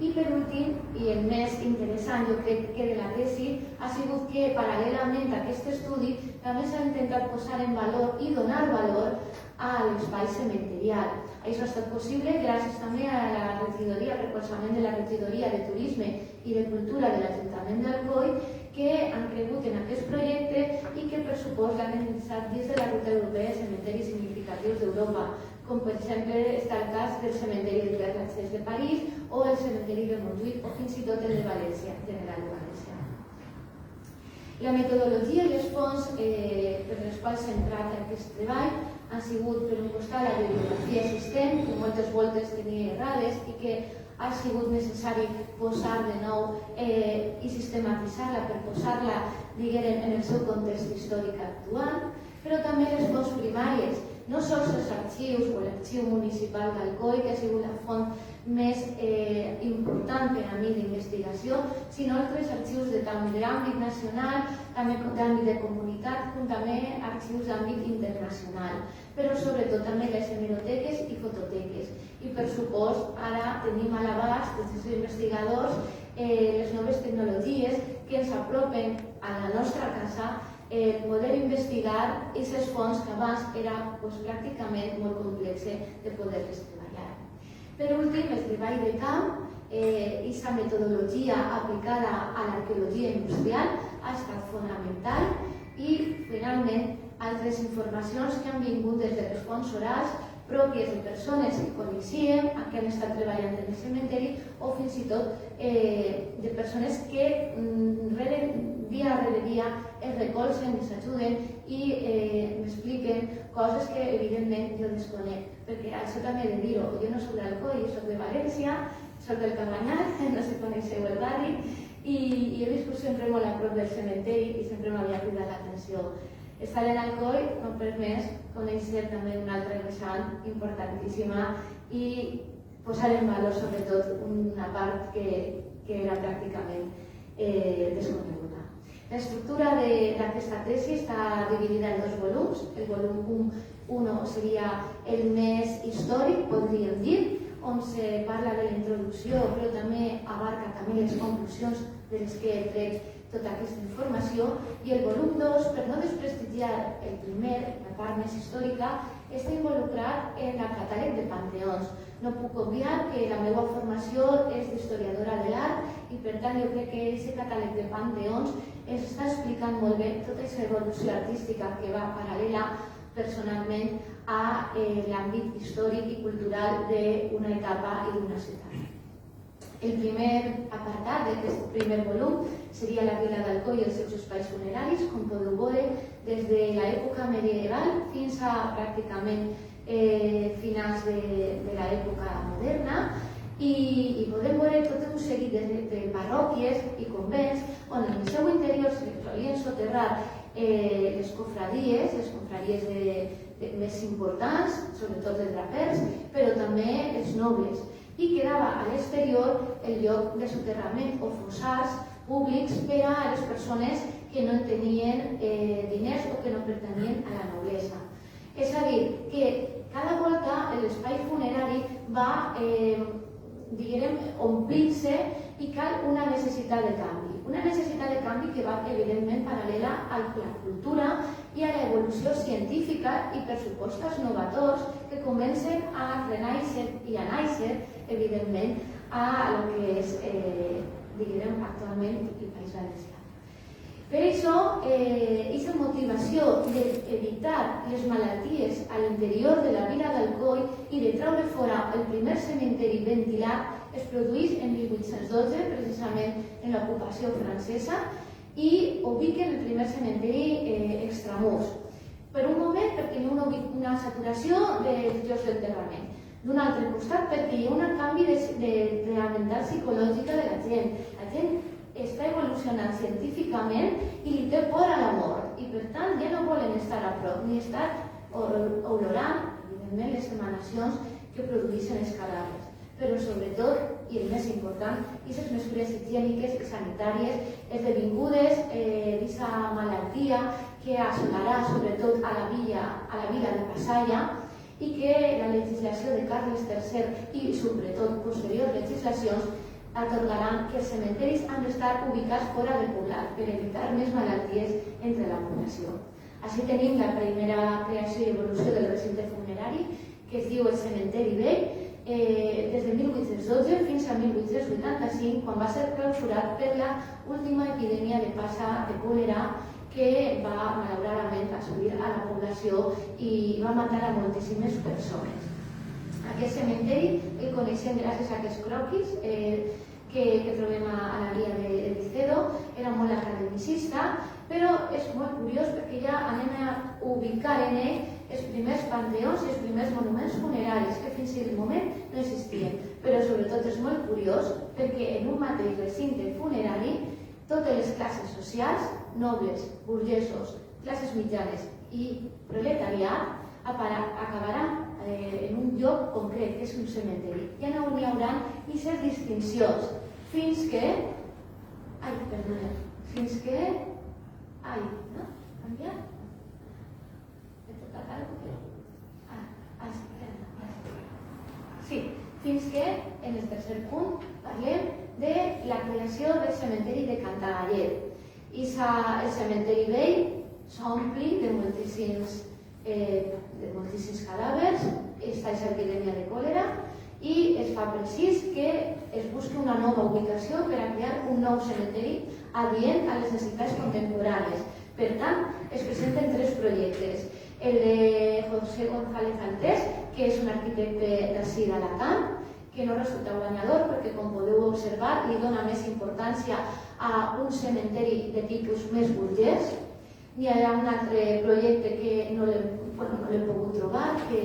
I per últim, i el més interessant jo crec que de la tesi, ha sigut que paral·lelament a aquest estudi també s'ha intentat posar en valor i donar valor a l'espai cementerial. Això ha estat possible gràcies també a la regidoria, recolzament de la regidoria de Turisme i de Cultura de l'Ajuntament d'Alcoi, que han cregut en aquest projecte i que per supost l'han iniciat dins de la Ruta Europea de Cementeris Significatius d'Europa, com per exemple està el cas del cementeri de Père Lachaise de París o el cementeri de Montjuïc o fins i tot el de València, General de València. La metodologia i les fonts per les quals s'ha entrat aquest treball han sigut, per un costat, la bibliografia existent, que moltes voltes tenia errades i que ha sigut necessari posar de nou i sistematitzar-la per posar-la, diguem, en el seu context històric actual, però també les fonts primàries, no sols els arxius o l'arxiu municipal d'Alcoi, que ha sigut la font més important per a mi d'investigació, sinó altres arxius tant d'àmbit nacional, també d'àmbit de comunitat, com també arxius d'àmbit internacional, però sobretot també les hemeroteques i fototeques. I per supost ara tenim a l'abast dels investigadors les noves tecnologies que ens apropen a la nostra casa poder investigar aquestes fonts que abans era pràcticament molt complex de poder-les treballar. Per últim, el treball de camp, aquesta metodologia aplicada a l'arqueologia industrial ha estat fonamental i, finalment, altres informacions que han vingut des de les fonts orals pròpies de persones que coneixíem, que han estat treballant en el cementeri, o fins i tot de persones que dia rere dia es recolzen, ens ajuden i m'expliquen coses que evidentment jo desconec, perquè això també he de dir-ho, jo no soc d'Alcoi, soc de València, soc del Cabanyal, no sé si coneixeu el barri, i he viscut sempre molt a prop del cementeri i sempre m'havia cridat l'atenció. Estar en Alcoi m'ha permès conèixer també una altra vessant importantíssima i posar en valor sobretot una part que era pràcticament desconeguda. L'estructura d'aquesta tesi està dividida en dos volums. El volum 1 seria el més històric, podríem dir, on se parla de la introducció, però també abarca també les conclusions de les que he tret tota aquesta informació, i el volum 2, per no desprestigiar el primer, la part més històrica, està involucrat en el catàleg de panteons. No puc obviar que la meva formació és d'historiadora de l'art i per tant jo crec que aquest catàleg de panteons ens està explicant molt bé tota aquesta evolució artística que va paral·lela personalment a l'àmbit històric i cultural d'una etapa i d'una ciutat. El primer apartat d'aquest primer volum seria la vila d'Alcoi i els seus espais funeraris, com podeu veure, des de l'època medieval fins a pràcticament finals de l'època moderna, i podem veure tot un seguit de parròquies i convents on en el seu interior se solien soterrar les confraries més importants, sobretot els drapers, però també els nobles, i quedava a l'exterior el lloc de soterrament o fossars públics per a les persones que no tenien diners o que no pertanyien a la noblesa. És a dir, que cada volta l'espai funerari va omplint-se i cal una necessitat de canvi. Una necessitat de canvi que va evidentment paral·lela a la cultura i a l'evolució científica i pressupostos novators que comencen a renaixer i a néixer, evidentment, a el que és, actualment, el País Valencià. Per això, aquesta motivació d'evitar les malalties a l'interior de la vila d'Alcoi i de treure fora el primer cementeri ventilat es produeix en 1812, precisament en l'ocupació francesa, i ubiquen el primer cementeri extramurs. Per un moment, perquè hi ha una saturació dels llocs d'enterrament. D'un altre costat, perquè hi ha un canvi de la mental psicològica de la gent. La gent està evolucionant científicament i li té por a la mort, i per tant ja no volen estar a prop ni estar olorant, evidentment, les emanacions que produeixen els cadàvers. Però sobretot, i el més important, aquestes mesures higièniques i sanitàries esdevingudes d'aquesta malaltia que assolarà sobretot a la vila de Passalla, i que la legislació de Carles III i sobretot posteriors legislacions atorgaran que els cementeris han d'estar ubicats fora del poblat per evitar més malalties entre la població. Així tenim la primera creació i evolució del recinte funerari, que es diu el Cementeri Vell, des de 1812 fins a 1885, quan va ser clausurat per l'última epidèmia de passa de còlera que va malauradament assolir a la població i va matar a moltíssimes persones. Aquest cementeri el coneixem gràcies a aquests croquis que trobem a la guia de Vicedo. Era molt academicista, però és molt curiós perquè ja anem a ubicar en ell els primers panteons i els primers monuments funeraris que fins al moment no existien. Però sobretot és molt curiós perquè en un mateix recinte funerari totes les classes socials, nobles, burgesos, classes mitjanes i proletariat acabaran en un lloc concret, que és un cementeri. Ja no n'hi haurà aquestes distincions fins que... Ai, perdoneu. Fins que... Ai, no? Canviar? He tocat alguna cosa? Ah, sí, sí. fins que, en el tercer punt, parlem de la creació del cementeri de Cantagallet. El cementeri vell s'ompli de moltíssims cadàvers, està aquesta epidèmia de còlera, i es fa precís que es busqui una nova ubicació per a crear un nou cementeri adient a les necessitats contemporànies. Per tant, es presenten 3 projectes. El de José González Altés, que és un arquitecte d'ací d'Alacant, que no resulta guanyador perquè, com podeu observar, li dona més importància a un cementeri de tipus més burgès. Hi ha un altre projecte que no l'hem pogut trobar, que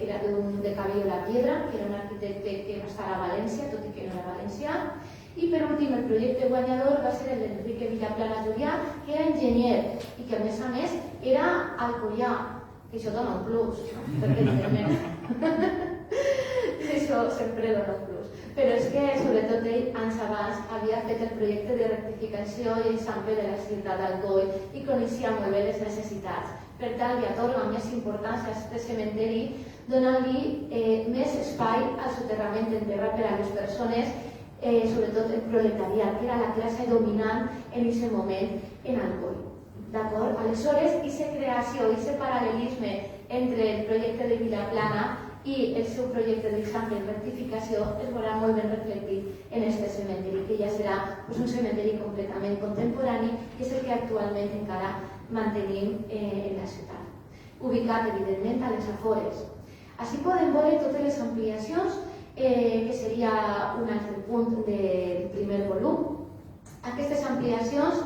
era de Cabello la Piedra, que era un arquitecte que va estar a València, tot i que no era valencià. I per últim, el projecte guanyador va ser el d'Enrique Vilaplana Julià, que era enginyer i que a més era alcoià, que això dona un plus, perquè això sempre dona un plus. Però és que, sobretot, ell, anys abans, havia fet el projecte de rectificació i eixample de la ciutat d'Alcoi i coneixia molt bé les necessitats. Per tant, li atorga més importància a aquest cementeri, donant-li més espai al soterrament en terra per a les persones, sobretot el proletariat, que era la classe dominant en aquest moment en Alcoi. D'acord? Aleshores, aquesta creació, aquest paral·lelisme entre el projecte de Vilaplana i el seu projecte d'example de rectificació es veurà molt ben reflectit en aquest cementeri, que ja serà un cementeri completament contemporani, que és el que actualment encara mantenim en la ciutat. Ubicat, evidentment, a les afores. Així podem veure totes les ampliacions, que seria un altre punt del primer volum. Aquestes ampliacions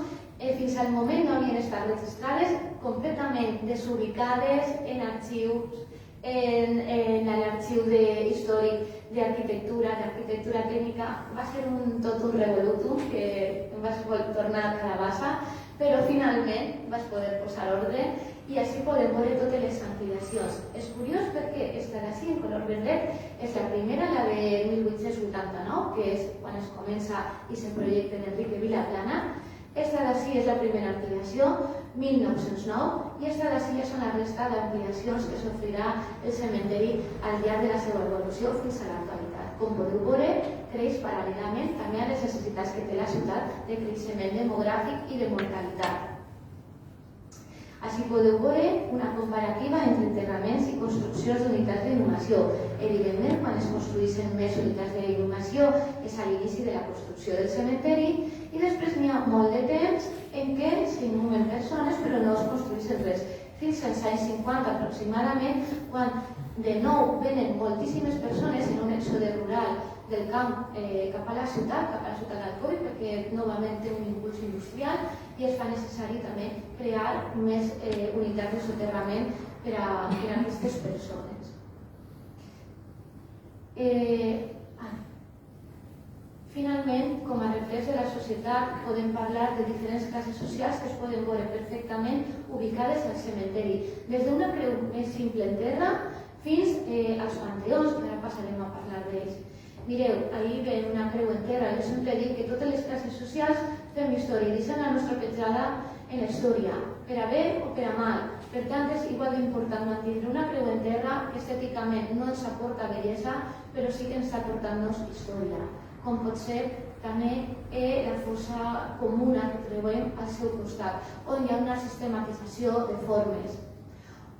fins al moment no havien estat registrades, completament desubicades en arxius, en l'arxiu històric d'arquitectura tècnica. Va ser tot un revolutum que em vaig tornar a Carabassa, però finalment vaig poder posar ordre i així podem veure totes les ampliacions. És curiós perquè esta d'ací, en color verdet, és la primera, la de 1889, que és quan es comença aquest projecte d'Enrique Vilaplana. Esta d'ací és la primera ampliació, 1909, i esta d'ací ja són la resta d'ampliacions que s'ofrirà el cementeri al llarg de la seva evolució fins a l'actualitat. Com podeu veure, creix paral·lelament també a les necessitats que té la ciutat de creixement demogràfic i de mortalitat. Així podeu veure una comparativa entre enterraments i construccions d'unitats d'inhumació. Evidentment, quan es construeixen més unitats d'inhumació és a l'inici de la construcció del cementeri i després n'hi ha molt de temps en què s'inhumen persones però no es construeixen res. Fins als anys 50 aproximadament, quan de nou venen moltíssimes persones en un èxode rural del camp cap a la ciutat d'Alcoi, perquè novament té un impuls industrial i es fa necessari també crear més unitats de soterrament per a aquestes persones. Finalment, com a reflex de la societat, podem parlar de diferents classes socials que es poden veure perfectament ubicades al cementeri, des d'una creu més simple en terra fins als panteons, que ara passarem a parlar d'ells. Mireu, ahir ven una creu en terra. Jo sempre dic que totes les classes socials fem història i deixem la nostra petjada en la història, per a bé o per a mal. Per tant, és igual d'important mantenir una creu en terra que estèticament no ens aporta bellesa, però sí que ens aporta-nos història, com pot ser també la fossa comuna que trobem al seu costat, on hi ha una sistematització de formes.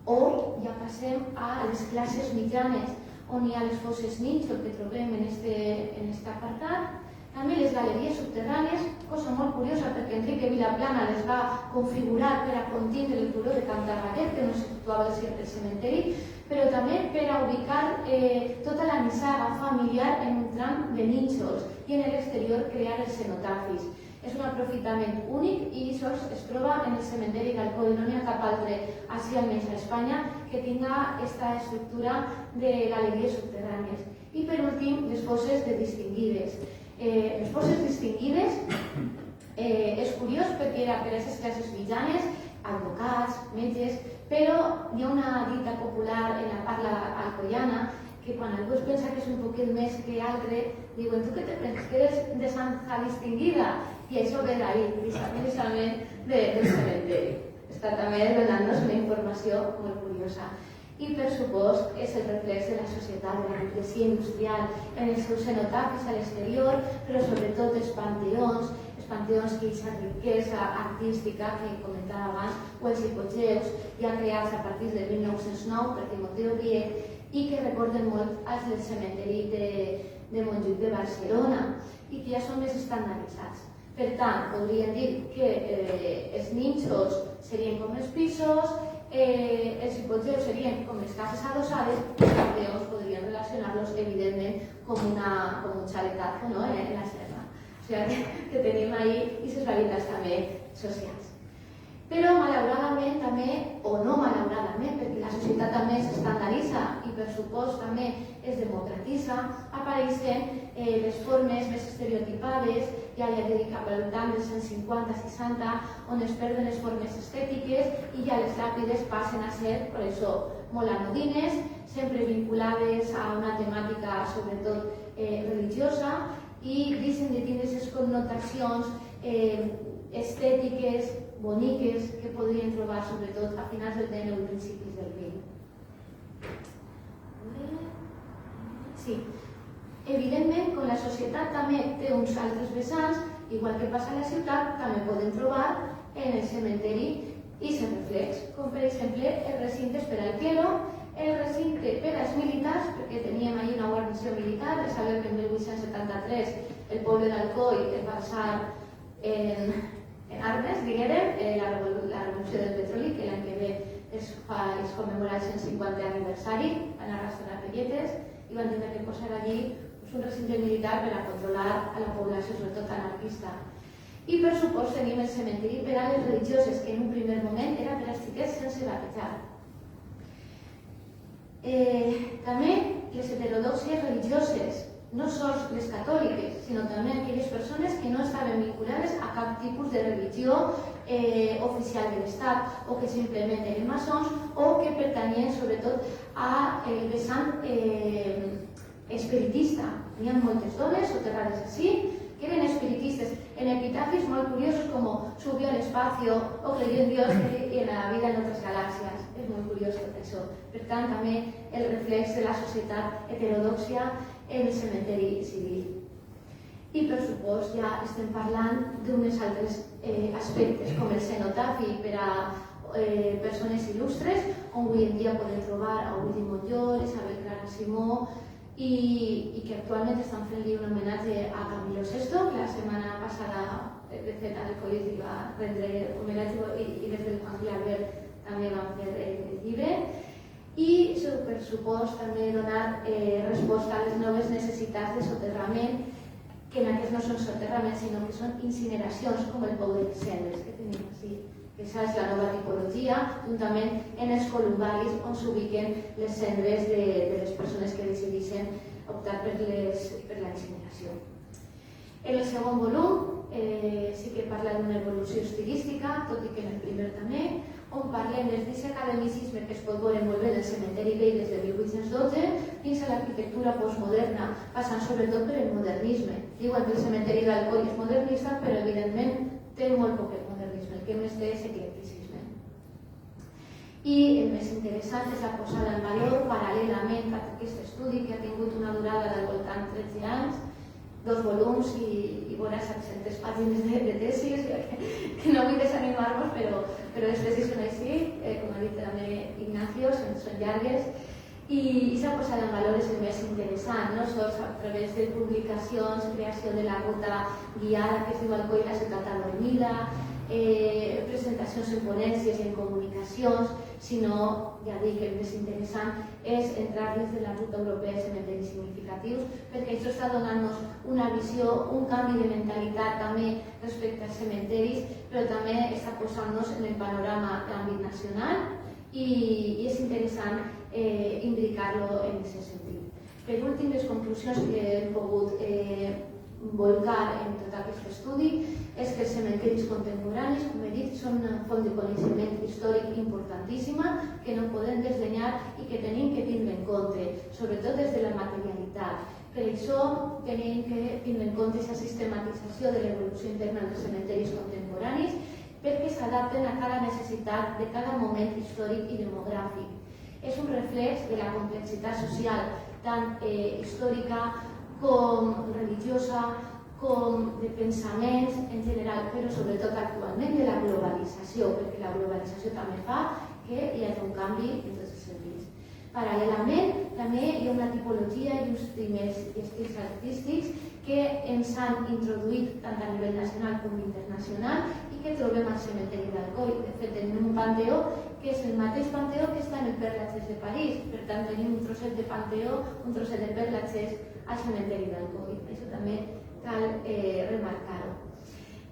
O ja passem a les classes mitjanes, on hi ha les fosses nínxol que trobem en aquest apartat. També les galeries subterrànies, cosa molt curiosa perquè Enrique Vilaplana les va configurar per a contindre el turó de Cantagallet, que no se situava al cementeri, però també per a ubicar tota la nissaga familiar en un tram de nínxols i en l'exterior crear els cenotafis. És un aprofitament únic i això es troba en el cementeri d'Alcoi. No n'hi ha cap altre, així almenys a Espanya, que tinga aquesta estructura de galeries subterrànies. I per últim, les fosses de distingides. Les fosses distingides és curiós perquè era per a aquestes classes mitjanes, advocats, metges, però hi ha una dita popular en la parla alcoiana que quan algú es pensa que és un poquet més que altre, diuen, tu què te penses, que eres de Santa Distinguida? I això ve d'ahir, precisament del cementeri. Està també donant-nos una informació molt curiosa. I, per supost, és el reflex de la societat, de la burguesia industrial, en els seus cenotafis a l'exterior, però sobretot els panteons que aquesta riquesa artística que comentava abans, o els hipogeus, ja creats a partir de 1909 per Timoteo Grieg i que recorden molt als del cementeri de Montjuïc de Barcelona i que ja són més estandarditzats. Per tant, podríem dir que els nínxols serien com els pisos, els hipogeus serien com les cases adossades i els panteons podríem relacionar-los, evidentment, com un xaletazo en la serra. O sigui que tenim ahí aquestes realitats també socials. Però, malauradament, també, o no malauradament, perquè la societat també s'estandarditza i, per supost, també es democratitza, apareixen les formes més estereotipades, ja dic cap al voltant dels 150-60, on es perden les formes estètiques i ja les làpides passen a ser, per això, molt anodines, sempre vinculades a una temàtica, sobretot, religiosa, i deixen de tindre aquestes connotacions estètiques, boniques, que podrien trobar sobretot a finals del XIX i principis del XX. Sí. Evidentment, com la societat també té uns altres vessants, igual que passa a la ciutat, també podem trobar en el cementeri i se reflex, com per exemple els recintes per al clero, el recinte per als militars, perquè teníem allà una guarnició militar, de saber que en 1873 el poble d'Alcoi es va basar en armes, diguem, la revolució del petroli, que l'any que ve es commemora el 150è aniversari, van arrastrar ratlletes i van tenir que posar allí un recinte militar per a controlar a la població, sobretot anarquista. I per supost tenim el cementeri per a les religioses, que en un primer moment era per als xiquets sense batejar. També les heterodòxies religioses, no sols les catòliques, sinó també aquelles persones que no estaven vinculades a cap tipus de religió oficial de l'Estat o que simplement eren maçons o que pertanyien sobretot al vessant espiritista. Hi ha moltes dones soterrades així que eren espiritistes en epitafis molt curiosos com subió al espacio o creyó en Dios y en la vida en otras galaxias. És molt curiós tot això. Per tant, també el reflex de la societat heterodòxia en el cementeri civil. I, per supost, ja estem parlant d'uns altres aspectes, com el cenotafi per a persones il·lustres, on avui en dia podem trobar a Ovidi Montllor, Isabel Clara Simó, i que actualment estan fent-li un homenatge a Camilo VI, que la setmana passada, de fet, al col·legi va rendre homenatge i des del Juan Albert també van fer el llibre. I, per supost, també donar resposta a les noves necessitats de soterrament, que en aquests no són soterraments, sinó que són incineracions, com el pou de les cendres que tenim així. Aquesta és la nova tipologia, juntament en els columbaris on s'ubiquen les cendres de les persones que decideixen optar per la incineració. En el segon volum sí que parla d'una evolució estilística, tot i que en el primer també, on parlem des d'aquest academicisme que es pot veure molt bé del cementeri vell des de 1812 fins a l'arquitectura postmoderna, passant sobretot per el modernisme. Diuen que el cementeri d'Alcoi és modernista, però evidentment té molt poc modernisme, el que més té és eclecticisme. I el més interessant és la posada en valor paral·lelament a aquest estudi que ha tingut una durada del voltant de 13 anys, 2 volums i vora 700 pàgines de tesis, que no vull desanimar-vos, però les tesis són així, com ha dit també Ignacio, són llargues, i aquesta posada en valor és el més interessant, no sols a través de publicacions, creació de la ruta guiada que es diu Alcoi, la ciutat adormida, presentacions en ponències i en comunicacions, sinó, ja dic, el més interessant és entrar dins de la ruta europea de cementeris significatius, perquè això està donant-nos una visió, un canvi de mentalitat també respecte als cementeris, però també està posant-nos en el panorama d'àmbit nacional i és interessant imbricar-lo en aquest sentit. Per últim, les conclusions que hem pogut volcar en tot aquest estudi és que els cementeris contemporanis, com he dit, són una font de coneixement històric importantíssima que no podem desdenyar i que tenim que tindre en compte, sobretot des de la materialitat. Per això tenim que tindre en compte aquesta sistematització de l'evolució interna dels cementeris contemporanis perquè s'adapten a cada necessitat de cada moment històric i demogràfic. és un reflex de la complexitat social tant històrica com religiosa, com de pensaments en general, però sobretot actualment de la globalització, perquè la globalització també fa que hi hagi un canvi en tots els sentits. Paral·lelament, també hi ha una tipologia i uns estils artístics que ens han introduït tant a nivell nacional com internacional i que trobem al cementeri d'Alcoi. De fet, tenim un panteó que és el mateix panteó que està en el Père Lachaise de París. Per tant, tenim un trosset de panteó, un trosset de Père Lachaise al cementeri d'Alcoi. Això també cal remarcar-ho.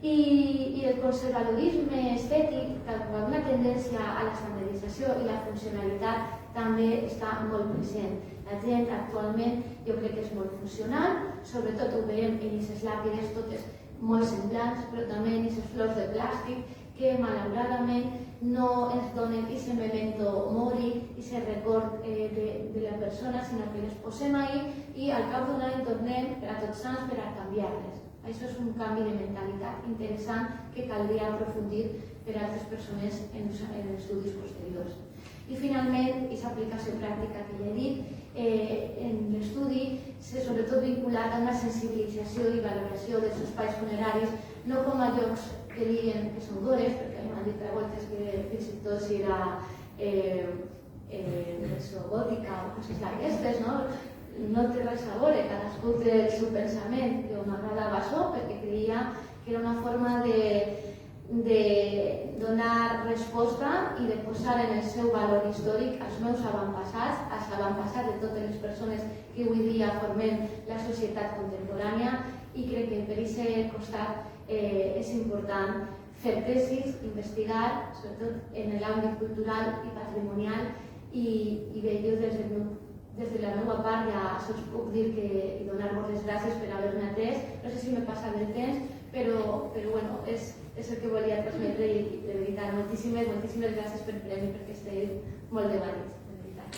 I el conservadorisme estètic, tal com una tendència a l'estandardització i la funcionalitat, també està molt present. La gent actualment jo crec que és molt funcional, sobretot ho veiem en aquestes làpides, totes molt semblants, però també en aquestes flors de plàstic que malauradament no ens donen aquest memento mori, aquest record de la persona, sinó que les posem ahí i al cap d'un any tornem per a Tots Sants per a canviar-les. Això és un canvi de mentalitat interessant que caldria aprofundir per a altres persones en estudis posteriors. I finalment, aquesta aplicació pràctica que ja he dit, en l'estudi s'ha sobretot vinculat a una sensibilització i valoració dels espais funeraris, no com a llocs que diguen que són gores, perquè m'han dit a voltes que fins i tot si era gòtica o coses d'aquestes, no té res a veure, cadascú té el seu pensament. Jo m'agradava això perquè creia que era una forma de donar resposta i de posar en el seu valor històric als meus avantpassats, als avantpassats de totes les persones que avui dia formem la societat contemporània, i crec que per aquest costat és important fer tesis, investigar, sobretot en l'àmbit cultural i patrimonial, i bé, jo des de la meva part ja us puc dir i donar-vos les gràcies per haver-me atès. No sé si m'he passat el temps, però bueno, és el que volia transmetre i de veritat, moltíssimes gràcies per el premi perquè esteu molt de valents, de veritat.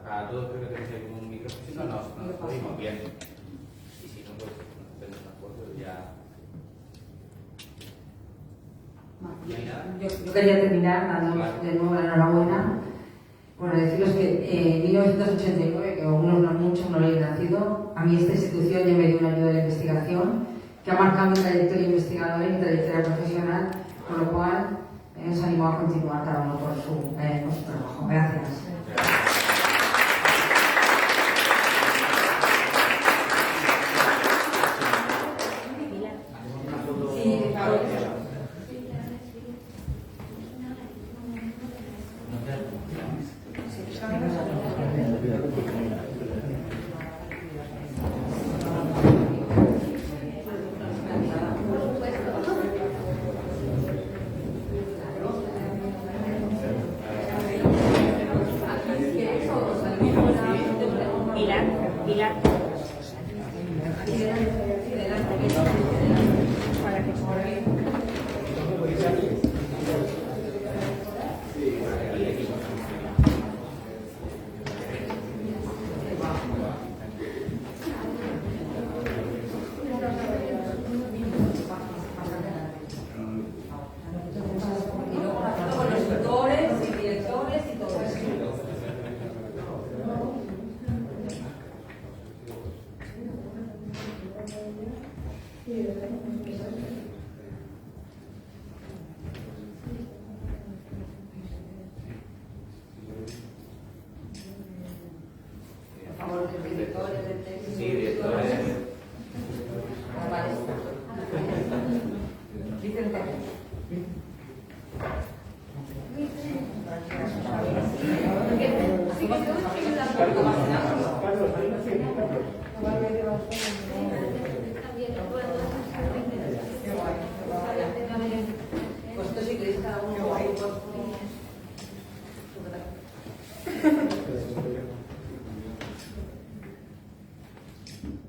A todos creo que tenéis ahí como un micrófono, si no nos oímos bien. Y si no, pues vemos una foto y ya. Yo quería terminar dando de nuevo la enhorabuena. Bueno, deciros que en 1989, que algunos no muchos no habéis nacido, a mí esta institución ya me dio una ayuda de la investigación que ha marcado mi trayectoria investigadora y mi trayectoria profesional, con lo cual os animo a continuar cada uno por su trabajo. Gracias. Sí, Gràcies.